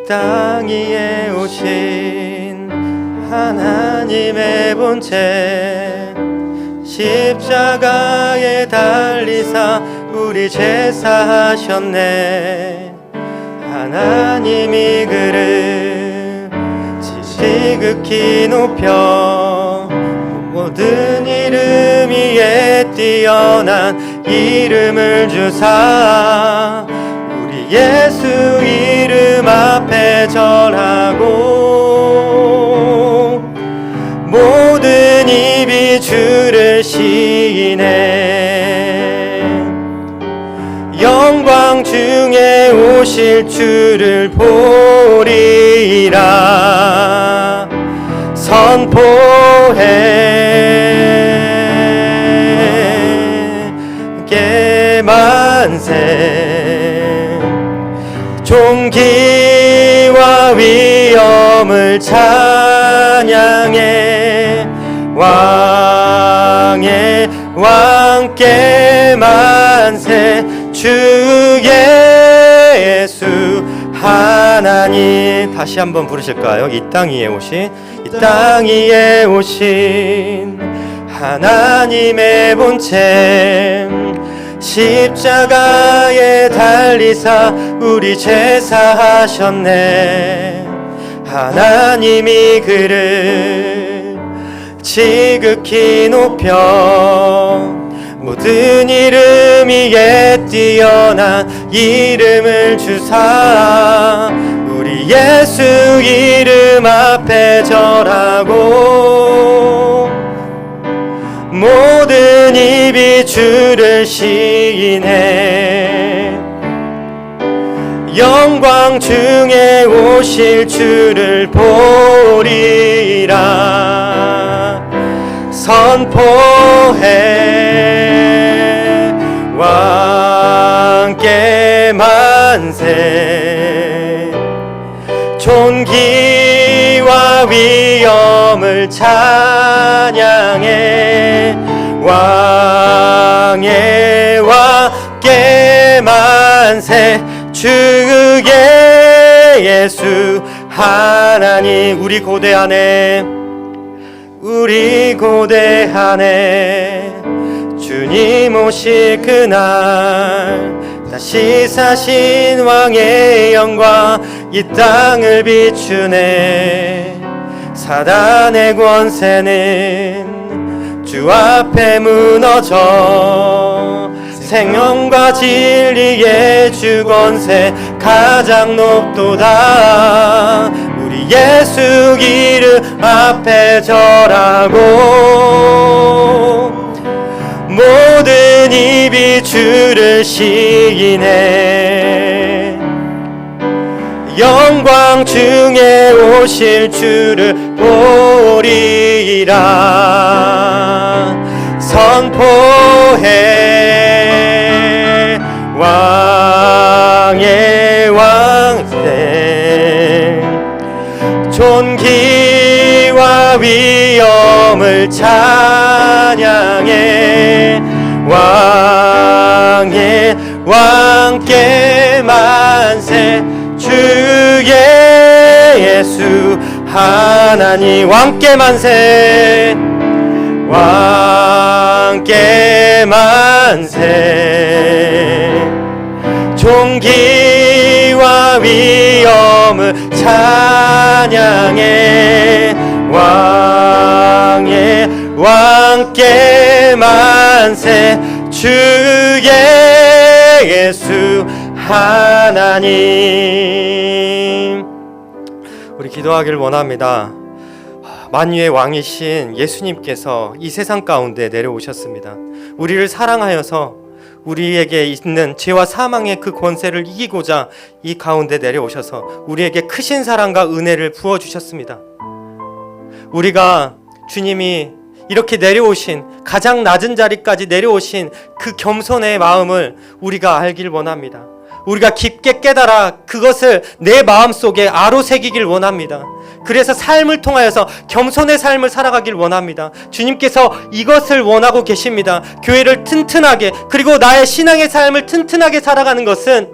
Speaker 1: 땅 위에 오신 하나님의 본체 십자가에 달리사 우리 죄 사하셨네. 하나님이 그를 지극히 높여 모든 이름 위에 뛰어난 이름을 주사 예수 이름 앞에 절하고 모든 입이 주를 시인해. 영광 중에 오실 주를 보리라 선포해. 만세 존귀와 위엄을 찬양해. 왕의 왕께 만세. 주 예수 하나님. 다시 한번 부르실까요? 이 땅 위에 오신 하나님의 본체 십자가에 달리사 우리 죄 사하셨네. 하나님이 그를 지극히 높여 모든 이름 위에 뛰어난 이름을 주사 우리 예수 이름 앞에 절하고 모든 입이 주를 시인해. 영광 중에 오실 주를 보리라 선포해. 왕께 만세 존귀와 위엄을 찬양해. 왕의 왕께 만세. 주 예수 하나님. 우리 고대 안에 주님 오실 그날 다시 사신 왕의 영광 이 땅을 비추네. 사단의 권세는 주 앞에 무너져 생명과 진리의 주 권세 가장 높도다. 우리 예수 이름 앞에 절하고 모든 입이 주를 시인해. 영광 중에 오실 주를 보리라 선포해. 왕의 왕세 존귀와 위엄을 찬양해. 왕의 왕께 만세. 주 예수 하나님. 왕께 만세. 왕께 만세 존귀와 위엄을 찬양해. 왕의 왕께 만세. 주 예수 하나님. 우리 기도하기를 원합니다. 만유의 왕이신 예수님께서 이 세상 가운데 내려오셨습니다. 우리를 사랑하여서 우리에게 있는 죄와 사망의 그 권세를 이기고자 이 가운데 내려오셔서 우리에게 크신 사랑과 은혜를 부어주셨습니다. 우리가 주님이 이렇게 내려오신, 가장 낮은 자리까지 내려오신 그 겸손의 마음을 우리가 알길 원합니다. 우리가 깊게 깨달아 그것을 내 마음속에 아로새기길 원합니다. 그래서 삶을 통하여서 겸손의 삶을 살아가길 원합니다. 주님께서 이것을 원하고 계십니다. 교회를 튼튼하게, 그리고 나의 신앙의 삶을 튼튼하게 살아가는 것은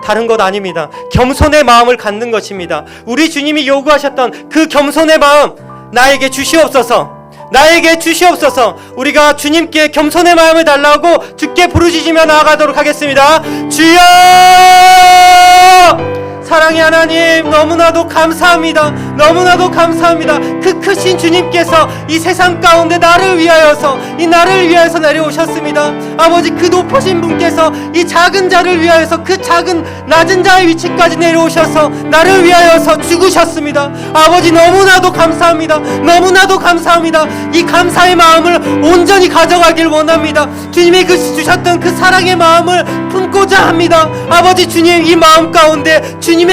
Speaker 1: 다른 것 아닙니다. 겸손의 마음을 갖는 것입니다. 우리 주님이 요구하셨던 그 겸손의 마음 나에게 주시옵소서. 나에게 주시옵소서. 우리가 주님께 겸손의 마음을 달라고 주께 부르짖으며 나아가도록 하겠습니다. 주여! 사랑의 하나님, 너무나도 감사합니다. 너무나도 감사합니다. 그 크신 주님께서 이 세상 가운데 나를 위하여서 내려오셨습니다. 아버지, 그 높으신 분께서 이 작은 자를 위하여서 그 작은 낮은 자의 위치까지 내려오셔서 나를 위하여서 죽으셨습니다. 아버지, 너무나도 감사합니다. 너무나도 감사합니다. 이 감사의 마음을 온전히 가져가길 원합니다. 주님이 주셨던 그 사랑의 마음을 품고자 합니다. 아버지 주님, 이 마음 가운데 주님의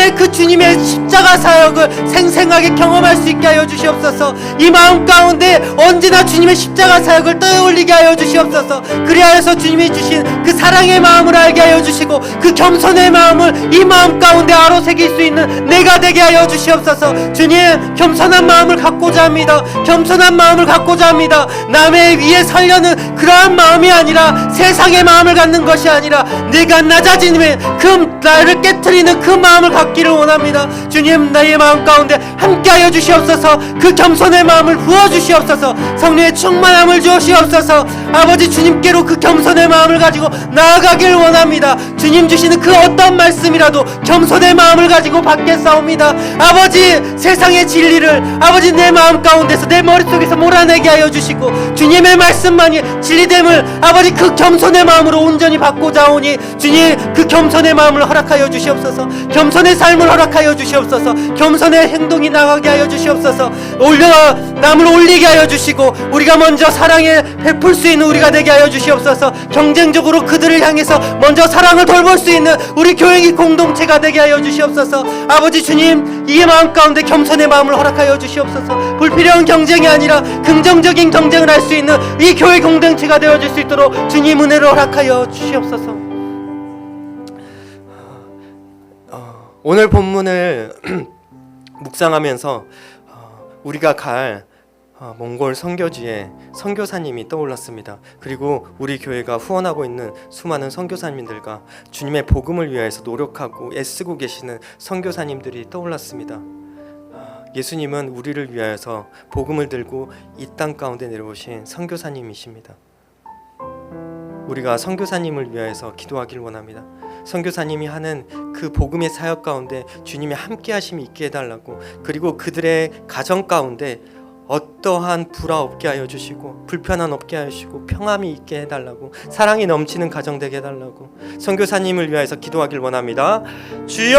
Speaker 1: 십자가 사역을 생생하게 경험할 수 있게 하여 주시옵소서. 이 마음 가운데 언제나 주님의 십자가 사역을 떠올리게 하여 주시옵소서. 그리하여서 주님이 주신 그 사랑의 마음을 알게 하여 주시고 그 겸손의 마음을 이 마음 가운데 아로새길 수 있는 내가 되게 하여 주시옵소서. 주님, 겸손한 마음을 갖고자 합니다. 겸손한 마음을 갖고자 합니다. 남의 위에 서려는 그러한 마음이 아니라, 세상의 마음을 갖는 것이 아니라 내가 낮아지는 그 나를 깨트리는 그 마음을 갖기를 원합니다. 주님, 나의 마음 가운데 함께하여 주시옵소서. 그 겸손의 마음을 부어주시옵소서. 성령의 충만함을 주시옵소서. 아버지, 주님께로 그 겸손의 마음을 가지고 나아가길 원합니다. 주님 주시는 그 어떤 말씀이라도 겸손의 마음을 가지고 받겠사옵니다. 아버지, 세상의 진리를 아버지 내 마음 가운데서, 내 머릿속에서 몰아내게 하여 주시고 주님의 말씀만이 진리됨을 아버지 그 겸손의 마음으로 온전히 받고자 오니 주님, 그 겸손의 마음을 허락하여 주시옵소서. 겸손의 삶을 허락하여 주시옵소서. 겸손의 행동이 나가게 하여 주시옵소서. 남을 올리게 하여 주시고 우리가 먼저 사랑에 베풀 수 있는 우리가 되게 하여 주시옵소서. 경쟁적으로 그들을 향해서 먼저 사랑을 돌볼 수 있는 우리 교회 공동체가 되게 하여 주시옵소서. 아버지 주님, 이 마음 가운데 겸손의 마음을 허락하여 주시옵소서. 불필요한 경쟁이 아니라 긍정적인 경쟁을 할 수 있는 이 교회 공동체가 되어줄 수 있도록 주님 은혜를 허락하여 주시옵소서. 오늘 본문을 묵상하면서 우리가 갈 몽골 선교지에 선교사님이 떠올랐습니다. 그리고 우리 교회가 후원하고 있는 수많은 선교사님들과 주님의 복음을 위하여서 노력하고 애쓰고 계시는 선교사님들이 떠올랐습니다. 예수님은 우리를 위하여서 복음을 들고 이 땅 가운데 내려오신 선교사님이십니다. 우리가 선교사님을 위하여서 기도하기를 원합니다. 선교사님이 하는 그 복음의 사역 가운데 주님의 함께 하심이 있게 해달라고, 그리고 그들의 가정 가운데 어떠한 불화 없게 하여 주시고 불편함 없게 하여 주시고 평안이 있게 해달라고, 사랑이 넘치는 가정 되게 해달라고 선교사님을 위하여서 기도하길 원합니다. 주여!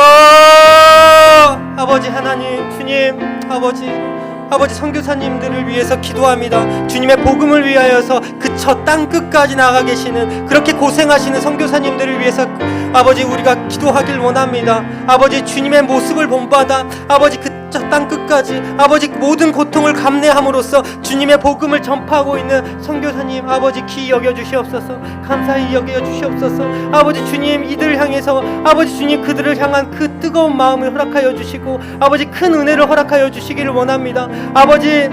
Speaker 1: 아버지 하나님, 주님, 아버지 선교사님들을 위해서 기도합니다. 주님의 복음을 위하여서 그 저 땅 끝까지 나가 계시는, 그렇게 고생하시는 선교사님들을 위해서 아버지 우리가 기도하길 원합니다. 아버지 주님의 모습을 본받아 아버지 그 저 땅 끝까지 아버지 모든 고통을 감내함으로써 주님의 복음을 전파하고 있는 선교사님 아버지 귀히 여겨 주시옵소서. 감사히 여겨 주시옵소서. 아버지 주님, 이들을 향해서 아버지 주님 그들을 향한 그 뜨거운 마음을 허락하여 주시고 아버지 큰 은혜를 허락하여 주시기를 원합니다. 아버지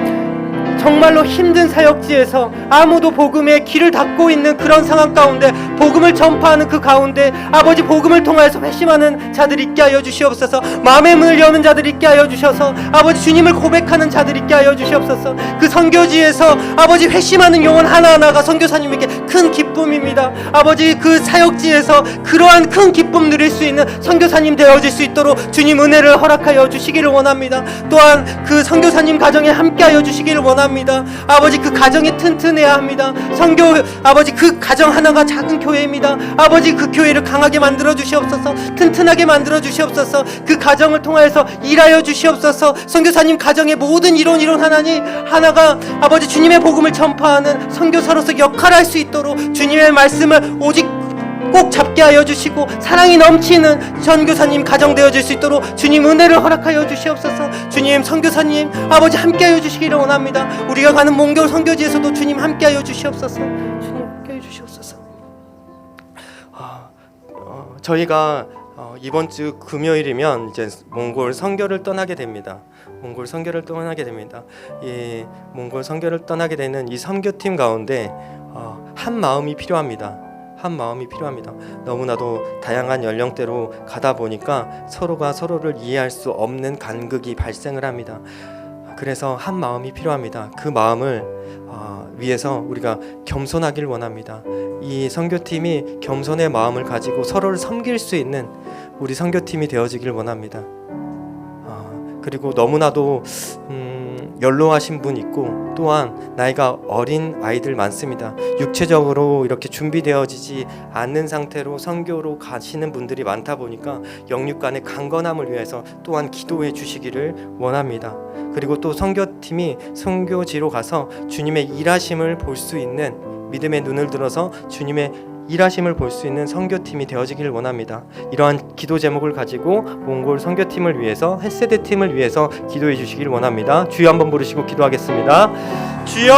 Speaker 1: 정말로 힘든 사역지에서 아무도 복음에 귀를 닫고 있는 그런 상황 가운데 복음을 전파하는 그 가운데 아버지 복음을 통하여서 회심하는 자들 있게 하여 주시옵소서. 마음의 문을 여는 자들 있게 하여 주셔서 아버지 주님을 고백하는 자들 있게 하여 주시옵소서. 그 선교지에서 아버지 회심하는 영혼 하나하나가 선교사님에게 큰 기쁨입니다. 아버지 그 사역지에서 그러한 큰 기쁨 누릴 수 있는 선교사님 되어질 수 있도록 주님 은혜를 허락하여 주시기를 원합니다. 또한 그 선교사님 가정에 함께 하여 주시기를 원합니다. 원합니다. 아버지 그 가정이 튼튼해야 합니다. 선교 아버지 그 가정 하나가 작은 교회입니다. 아버지 그 교회를 강하게 만들어 주시옵소서. 튼튼하게 만들어 주시옵소서. 그 가정을 통하여서 일하여 주시옵소서. 선교사님 가정의 모든 이론 하나님 하나가 아버지 주님의 복음을 전파하는 선교사로서 역할을 할 수 있도록 주님의 말씀을 오직 꼭 잡게 하여 주시고 사랑이 넘치는 선교사님 가정 되어질 수 있도록 주님 은혜를 허락하여 주시옵소서. 주님 선교사님 아버지 함께하여 주시기를 원합니다. 우리가 가는 몽골 선교지에서도 주님 함께하여 주시옵소서. 주님 함께하여 주시옵소서. 저희가 이번 주 금요일이면 이제 몽골 선교를 떠나게 됩니다. 몽골 선교를 떠나게 됩니다. 이 몽골 선교를 떠나게 되는 이 선교팀 가운데 한 마음이 필요합니다. 한 마음이 필요합니다. 너무나도 다양한 연령대로 가다 보니까 서로가 서로를 이해할 수 없는 간극이 발생을 합니다. 그래서 한 마음이 필요합니다. 그 마음을 위해서 우리가 겸손하길 원합니다. 이 선교팀이 겸손의 마음을 가지고 서로를 섬길 수 있는 우리 선교팀이 되어지길 원합니다. 그리고 너무나도 연로하신 분 있고 또한 나이가 어린 아이들 많습니다. 육체적으로 이렇게 준비되어지지 않는 상태로 선교로 가시는 분들이 많다 보니까 영육 간의 강건함을 위해서 또한 기도해 주시기를 원합니다. 그리고 또 선교팀이 선교지로 가서 주님의 일하심을 볼 수 있는 믿음의 눈을 들어서 주님의 일하심을 볼 수 있는 선교팀이 되어지기를 원합니다. 이러한 기도 제목을 가지고 몽골 선교팀을 위해서 햇세대 팀을 위해서 기도해 주시기를 원합니다. 주여 한번 부르시고 기도하겠습니다. 주여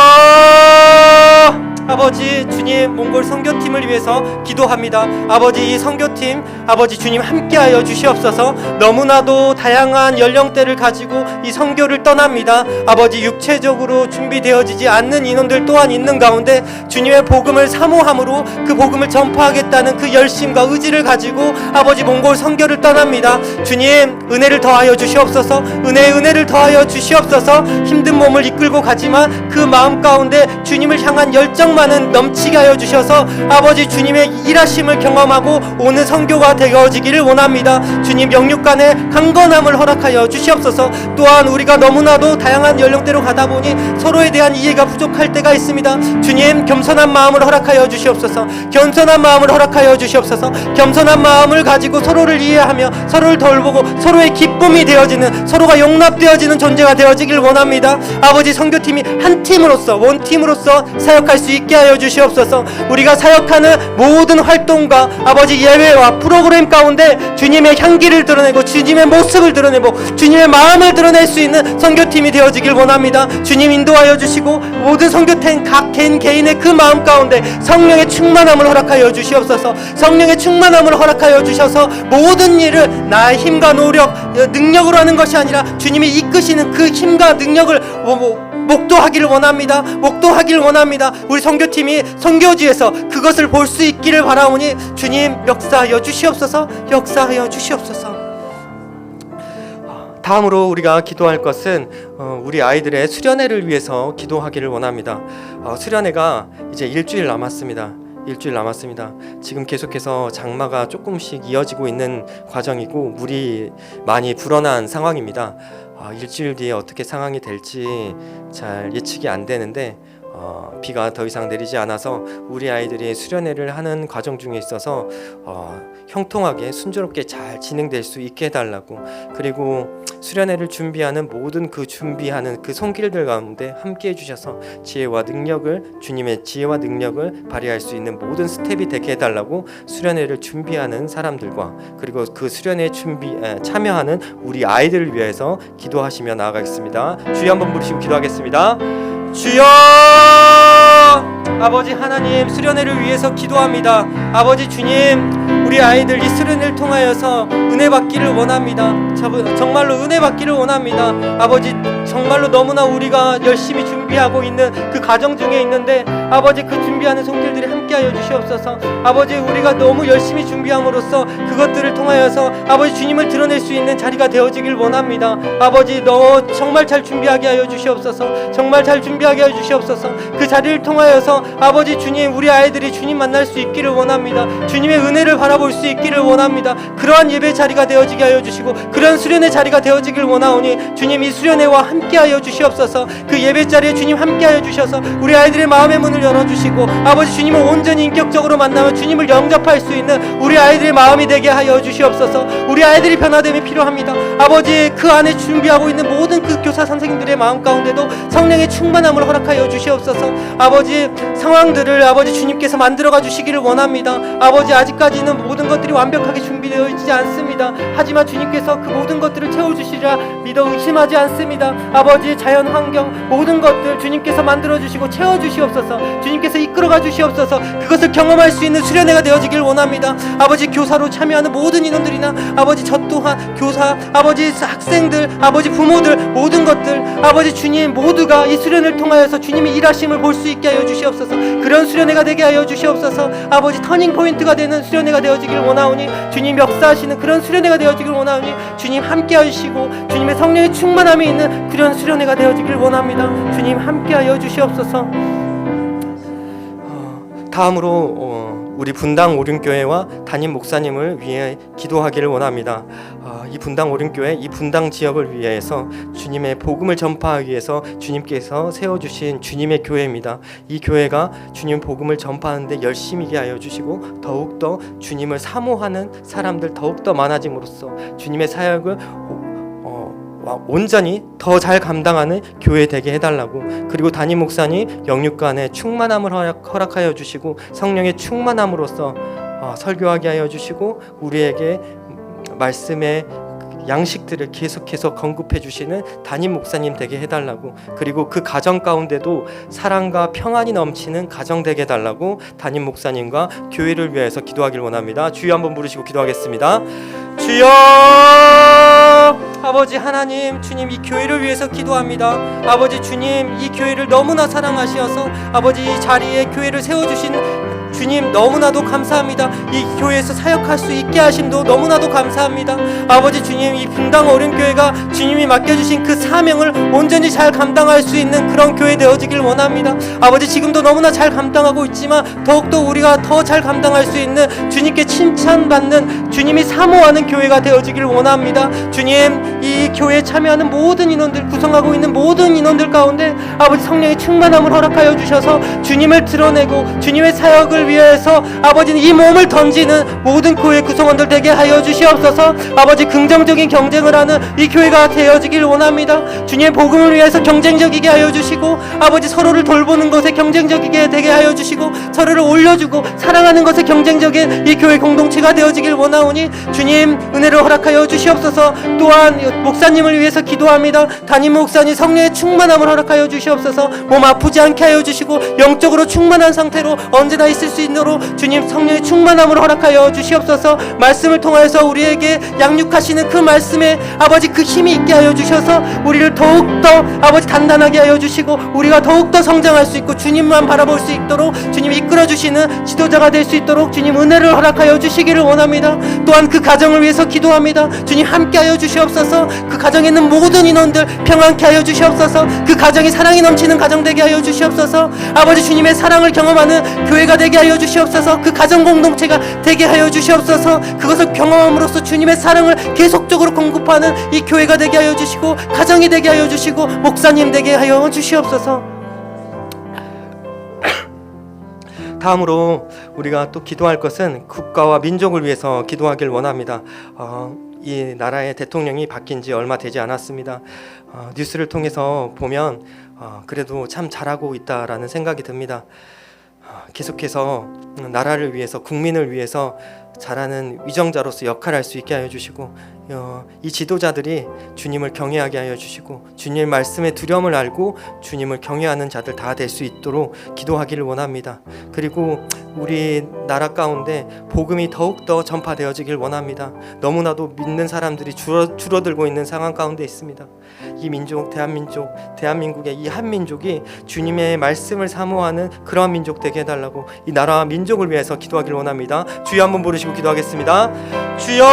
Speaker 1: 아버지 주님 몽골 선교팀을 위해서 기도합니다. 아버지 이 선교팀 아버지 주님 함께하여 주시옵소서. 너무나도 다양한 연령대를 가지고 이 선교를 떠납니다. 아버지 육체적으로 준비되어지지 않는 인원들 또한 있는 가운데 주님의 복음을 사모함으로 그 복음을 전파하겠다는 그 열심과 의지를 가지고 아버지 몽골 선교를 떠납니다. 주님 은혜를 더하여 주시옵소서. 은혜를 더하여 주시옵소서. 힘든 몸을 이끌고 가지만 그 마음 가운데 주님을 향한 열정만은 넘치게 하여 주셔서 아버지 주님의 일하심을 경험하고 오는 선교가 되어지기를 원합니다. 주님 영육 간의 강건함을 허락하여 주시옵소서. 또한 우리가 너무나도 다양한 연령대로 가다 보니 서로에 대한 이해가 부족할 때가 있습니다. 주님 겸손한 마음을 허락하여 주시옵소서. 겸손한 마음을 허락하여 주시옵소서. 겸손한 마음을 가지고 서로를 이해하며 서로를 돌보고 서로의 기쁨이 되어지는 서로가 용납되어지는 존재가 되어지길 원합니다. 아버지 선교팀이 한 팀으로서 원팀으로서 사역할 수 있게 하여 주시옵소서. 우리가 사역하는 모든 활동과 아버지 예배와 프로그램 가운데 주님의 향기를 드러내고 주님의 모습을 드러내고 주님의 마음을 드러낼 수 있는 선교팀이 되어지길 원합니다. 주님 인도하여 주시고 모든 선교팀 각 개인의 그 마음 가운데 성령의 충만함을 허락하여 주시옵소서. 성령의 충만함을 허락하여 주셔서 모든 일을 나의 힘과 노력 능력으로 하는 것이 아니라 주님이 이끄시는 그 힘과 능력을 목도하기를 원합니다. 목도하기를 원합니다. 우리 선교팀이 선교지에서 그것을 볼 수 있기를 바라오니 주님 역사하여 주시옵소서. 역사하여 주시옵소서. 다음으로 우리가 기도할 것은 우리 아이들의 수련회를 위해서 기도하기를 원합니다. 수련회가 이제 일주일 남았습니다. 지금 계속해서 장마가 조금씩 이어지고 있는 과정이고 물이 많이 불어난 상황입니다. 일주일 뒤에 어떻게 상황이 될지 잘 예측이 안 되는데 비가 더 이상 내리지 않아서 우리 아이들이 수련회를 하는 과정 중에 있어서 형통하게 순조롭게 잘 진행될 수 있게 해달라고, 그리고 수련회를 준비하는 모든 그 준비하는 그 손길들 가운데 함께 해주셔서 지혜와 능력을, 주님의 지혜와 능력을 발휘할 수 있는 모든 스텝이 되게 해달라고 수련회를 준비하는 사람들과 그리고 그 수련회 참여하는 우리 아이들을 위해서 기도하시며 나아가겠습니다. 주여 한번 부르시고 기도하겠습니다. 주여 아버지 하나님, 수련회를 위해서 기도합니다. 아버지 주님, 우리 아이들 이 수련회를 통하여서 은혜 받기를 원합니다. 정말로 은혜 받기를 원합니다. 아버지 정말로 너무나 우리가 열심히 준비하고 있는 그 과정 중에 있는데 아버지 그 준비하는 손길들이 함께하여 주시옵소서. 아버지 우리가 너무 열심히 준비함으로써 그것들을 통하여서 아버지 주님을 드러낼 수 있는 자리가 되어지길 원합니다. 아버지 너 정말 잘 준비하게 하여 주시옵소서. 정말 잘 준비하게 하여 주시옵소서. 그 자리를 통하여서 아버지 주님, 우리 아이들이 주님 만날 수 있기를 원합니다. 주님의 은혜를 바라보고 바라볼 수 있기를 원합니다. 그러한 예배 자리가 되어지게 하여 주시고 그런 수련의 자리가 되어지길 원하오니 주님 이 수련회와 함께하여 주시옵소서. 그 예배 자리에 주님 함께하여 주셔서 우리 아이들의 마음의 문을 열어주시고 아버지 주님을 온전히 인격적으로 만나며 주님을 영접할 수 있는 우리 아이들의 마음이 되게 하여 주시옵소서. 우리 아이들이 변화됨이 필요합니다. 아버지 그 안에 준비하고 있는 모든 그 교사 선생님들의 마음 가운데도 성령의 충만함을 허락하여 주시옵소서. 아버지 상황들을 아버지 주님께서 만들어가 주시기를 원합니다. 아버지 아직까지는 모든 것들이 완벽하게 준비되어 있지 않습니다. 하지만 주님께서 그 모든 것들을 채워주시리라 믿어 의심하지 않습니다. 아버지 자연 환경 모든 것들 주님께서 만들어주시고 채워주시옵소서. 주님께서 이끌어가 주시옵소서. 그것을 경험할 수 있는 수련회가 되어지길 원합니다. 아버지 교사로 참여하는 모든 인원들이나 아버지 저 또한 교사 아버지 학생들 아버지 부모들 모든 것들 아버지 주님 모두가 이 수련을 통하여서 주님의 일하심을 볼 수 있게 하여 주시옵소서. 그런 수련회가 되게 하여 주시옵소서. 아버지 터닝 포인트가 되는 수련회가 되어지길 원하오니 주님 역사하시는 그런 수련회가 되어지길 원하오니 주님 함께 하시고 주님의 성령의 충만함이 있는 그런 수련회가 되어지길 원합니다. 주님 함께 하여 주시옵소서. 다음으로 우리 분당 오륜교회와 담임 목사님을 위해 기도하기를 원합니다. 이 분당 오륜교회, 이 분당 지역을 위해서 주님의 복음을 전파하기 위해서 주님께서 세워주신 주님의 교회입니다. 이 교회가 주님 복음을 전파하는데 열심히 하여 주시고 더욱더 주님을 사모하는 사람들 더욱더 많아짐으로써 주님의 사역을 온전히 더 잘 감당하는 교회 되게 해달라고, 그리고 담임 목사님 영육간의 충만함을 허락하여 주시고 성령의 충만함으로써 설교하게 하여 주시고 우리에게 말씀의 양식들을 계속해서 공급해 주시는 담임 목사님 되게 해달라고, 그리고 그 가정 가운데도 사랑과 평안이 넘치는 가정 되게 해달라고 담임 목사님과 교회를 위해서 기도하길 원합니다. 주여 한번 부르시고 기도하겠습니다. 주여 아버지 하나님, 주님 이 교회를 위해서 기도합니다. 아버지 주님 이 교회를 너무나 사랑하시어서 아버지 이 자리에 교회를 세워주신 주님 너무나도 감사합니다. 이 교회에서 사역할 수 있게 하심도 너무나도 감사합니다. 아버지 주님 이 분당 어른교회가 주님이 맡겨주신 그 사명을 온전히 잘 감당할 수 있는 그런 교회 되어지길 원합니다. 아버지 지금도 너무나 잘 감당하고 있지만 더욱더 우리가 더 잘 감당할 수 있는 주님께 칭찬받는 주님이 사모하는 교회가 되어지길 원합니다. 주님 이 교회에 참여하는 모든 인원들, 구성하고 있는 모든 인원들 가운데 아버지 성령의 충만함을 허락하여 주셔서 주님을 드러내고 주님의 사역을 위해서 아버지는 이 몸을 던지는 모든 교회 구성원들 되게 하여 주시옵소서. 아버지 긍정적인 경쟁을 하는 이 교회가 되어지길 원합니다. 주님의 복음을 위해서 경쟁적이게 하여 주시고 아버지 서로를 돌보는 것에 경쟁적이게 되게 하여 주시고 서로를 올려주고 사랑하는 것에 경쟁적인 이 교회 공동체가 되어지길 원하오니 주님 은혜를 허락하여 주시옵소서. 또한 목사님을 위해서 기도합니다. 담임 목사님 성령의 충만함을 허락하여 주시옵소서. 몸 아프지 않게 하여 주시고 영적으로 충만한 상태로 언제나 있을 수 있도록 주님 성령의 충만함을 허락하여 주시옵소서. 말씀을 통하여서 우리에게 양육하시는 그 말씀에 아버지 그 힘이 있게 하여 주셔서 우리를 더욱더 아버지 단단하게 하여 주시고 우리가 더욱더 성장할 수 있고 주님만 바라볼 수 있도록 주님 이끌어 주시는 지도자가 될 수 있도록 주님 은혜를 허락하여 주시기를 원합니다. 또한 그 가정을 위해서 기도합니다. 주님 함께 하여 주시옵소서. 그 가정에 있는 모든 인원들 평안케 하여 주시옵소서. 그 가정이 사랑이 넘치는 가정 되게 하여 주시옵소서. 아버지 주님의 사랑을 경험하는 교회가 되게 하여 주시옵소서. 그 가정 공동체가 되게 하여 주시옵소서. 그것을 경험함으로써 주님의 사랑을 계속적으로 공급하는 이 교회가 되게 하여 주시고 가정이 되게 하여 주시고 목사님 되게 하여 주시옵소서. 다음으로 우리가 또 기도할 것은 국가와 민족을 위해서 기도하길 원합니다. 이 나라의 대통령이 바뀐 지 얼마 되지 않았습니다. 뉴스를 통해서 보면 그래도 참 잘하고 있다라는 생각이 듭니다. 계속해서 나라를 위해서 국민을 위해서 잘하는 위정자로서 역할할 수 있게 하여 주시고 이 지도자들이 주님을 경외하게 하여 주시고 주님의 말씀의 두려움을 알고 주님을 경외하는 자들 다 될 수 있도록 기도하기를 원합니다. 그리고 우리 나라 가운데 복음이 더욱더 전파되어지길 원합니다. 너무나도 믿는 사람들이 줄어들고 있는 상황 가운데 있습니다. 이 민족, 대한민국의 이 한민족이 주님의 말씀을 사모하는 그러한 민족 되게 해달라고 이 나라와 민족을 위해서 기도하기를 원합니다. 주여 한번 부르시고 기도하겠습니다. 주여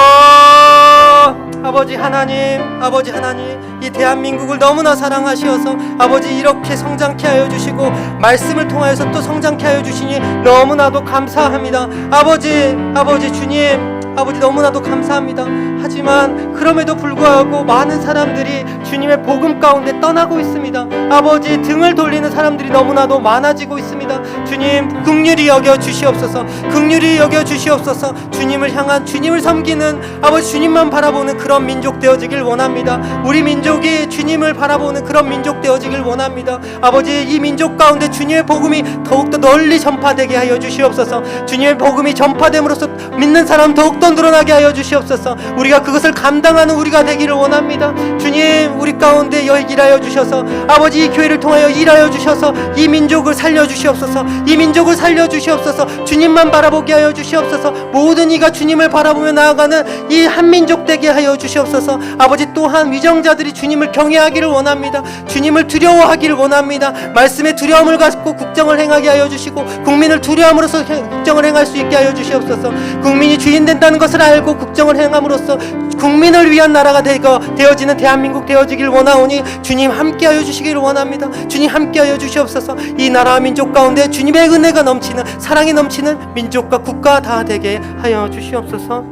Speaker 1: 아버지 하나님, 아버지 하나님, 이 대한민국을 너무나 사랑하시어서 아버지 이렇게 성장케 하여 주시고 말씀을 통하여서 또 성장케 하여 주시니 너무나도 감사합니다. 아버지 주님, 아버지 너무나도 감사합니다. 하지만 그럼에도 불구하고 많은 사람들이 주님의 복음 가운데 떠나고 있습니다. 아버지 등을 돌리는 사람들이 너무나도 많아지고 있습니다. 주님 긍휼히 여겨 주시옵소서. 긍휼히 여겨 주시옵소서. 주님을 향한, 주님을 섬기는, 아버지 주님만 바라보는 그런 민족 되어지길 원합니다. 우리 민족이 주님을 바라보는 그런 민족 되어지길 원합니다. 아버지 이 민족 가운데 주님의 복음이 더욱더 널리 전파되게 하여 주시옵소서. 주님의 복음이 전파됨으로써 믿는 사람 더욱더 드러나게 하여 주시옵소서. 우리가 그것을 감당하는 우리가 되기를 원합니다. 주님 우리 가운데 일하여 주셔서 아버지 이 교회를 통하여 일하여 주셔서 이 민족을 살려 주시옵소서. 이 민족을 살려 주시옵소서. 주님만 바라보게 하여 주시옵소서. 모든 이가 주님을 바라보며 나아가는 이 한민족 되게 하여 주시옵소서. 아버지 또한 위정자들이 주님을 경외하기를 원합니다. 주님을 두려워하기를 원합니다. 말씀에 두려움을 갖고 국정을 행하게 하여 주시고 국민을 두려움으로써 국정을 행할 수 있게 하여 주시옵소서. 국민이 주인 된다는 것을 알고 국정을 행함으로써 국민을 위한 나라가 되어지는 대한민국 되어지길 원하오니 주님 함께하여 주시기를 원합니다. 주님 함께하여 주시옵소서. 이 나라와 민족 가운데 주님의 은혜가 넘치는, 사랑이 넘치는 민족과 국가 다 되게 하여 주시옵소서.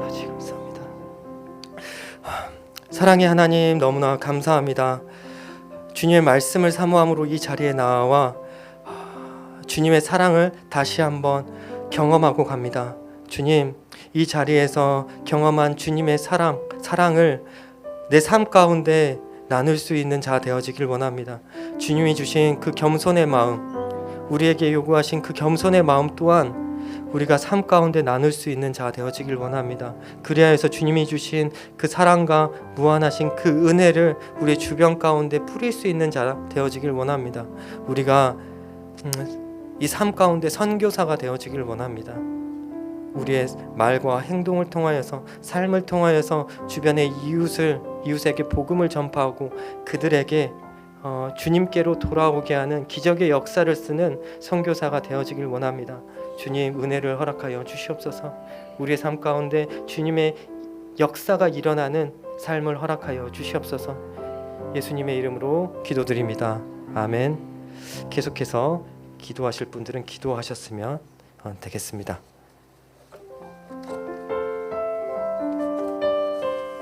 Speaker 1: 아버지 감사합니다. 사랑의 하나님 너무나 감사합니다. 주님의 말씀을 사모함으로 이 자리에 나와 주님의 사랑을 다시 한번 경험하고 갑니다. 주님 이 자리에서 경험한 주님의 사랑을 내 삶 가운데 나눌 수 있는 자 되어지길 원합니다. 주님이 주신 그 겸손의 마음, 우리에게 요구하신 그 겸손의 마음 또한 우리가 삶 가운데 나눌 수 있는 자 되어지길 원합니다. 그래야 해서 주님이 주신 그 사랑과 무한하신 그 은혜를 우리의 주변 가운데 뿌릴 수 있는 자 되어지길 원합니다. 우리가 이 삶 가운데 선교사가 되어지길 원합니다. 우리의 말과 행동을 통하여서, 삶을 통하여서 주변의 이웃에게 복음을 전파하고 그들에게 주님께로 돌아오게 하는 기적의 역사를 쓰는 선교사가 되어지길 원합니다. 주님 은혜를 허락하여 주시옵소서. 우리의 삶 가운데 주님의 역사가 일어나는 삶을 허락하여 주시옵소서. 예수님의 이름으로 기도드립니다. 아멘. 계속해서 기도하실 분들은 기도하셨으면 되겠습니다.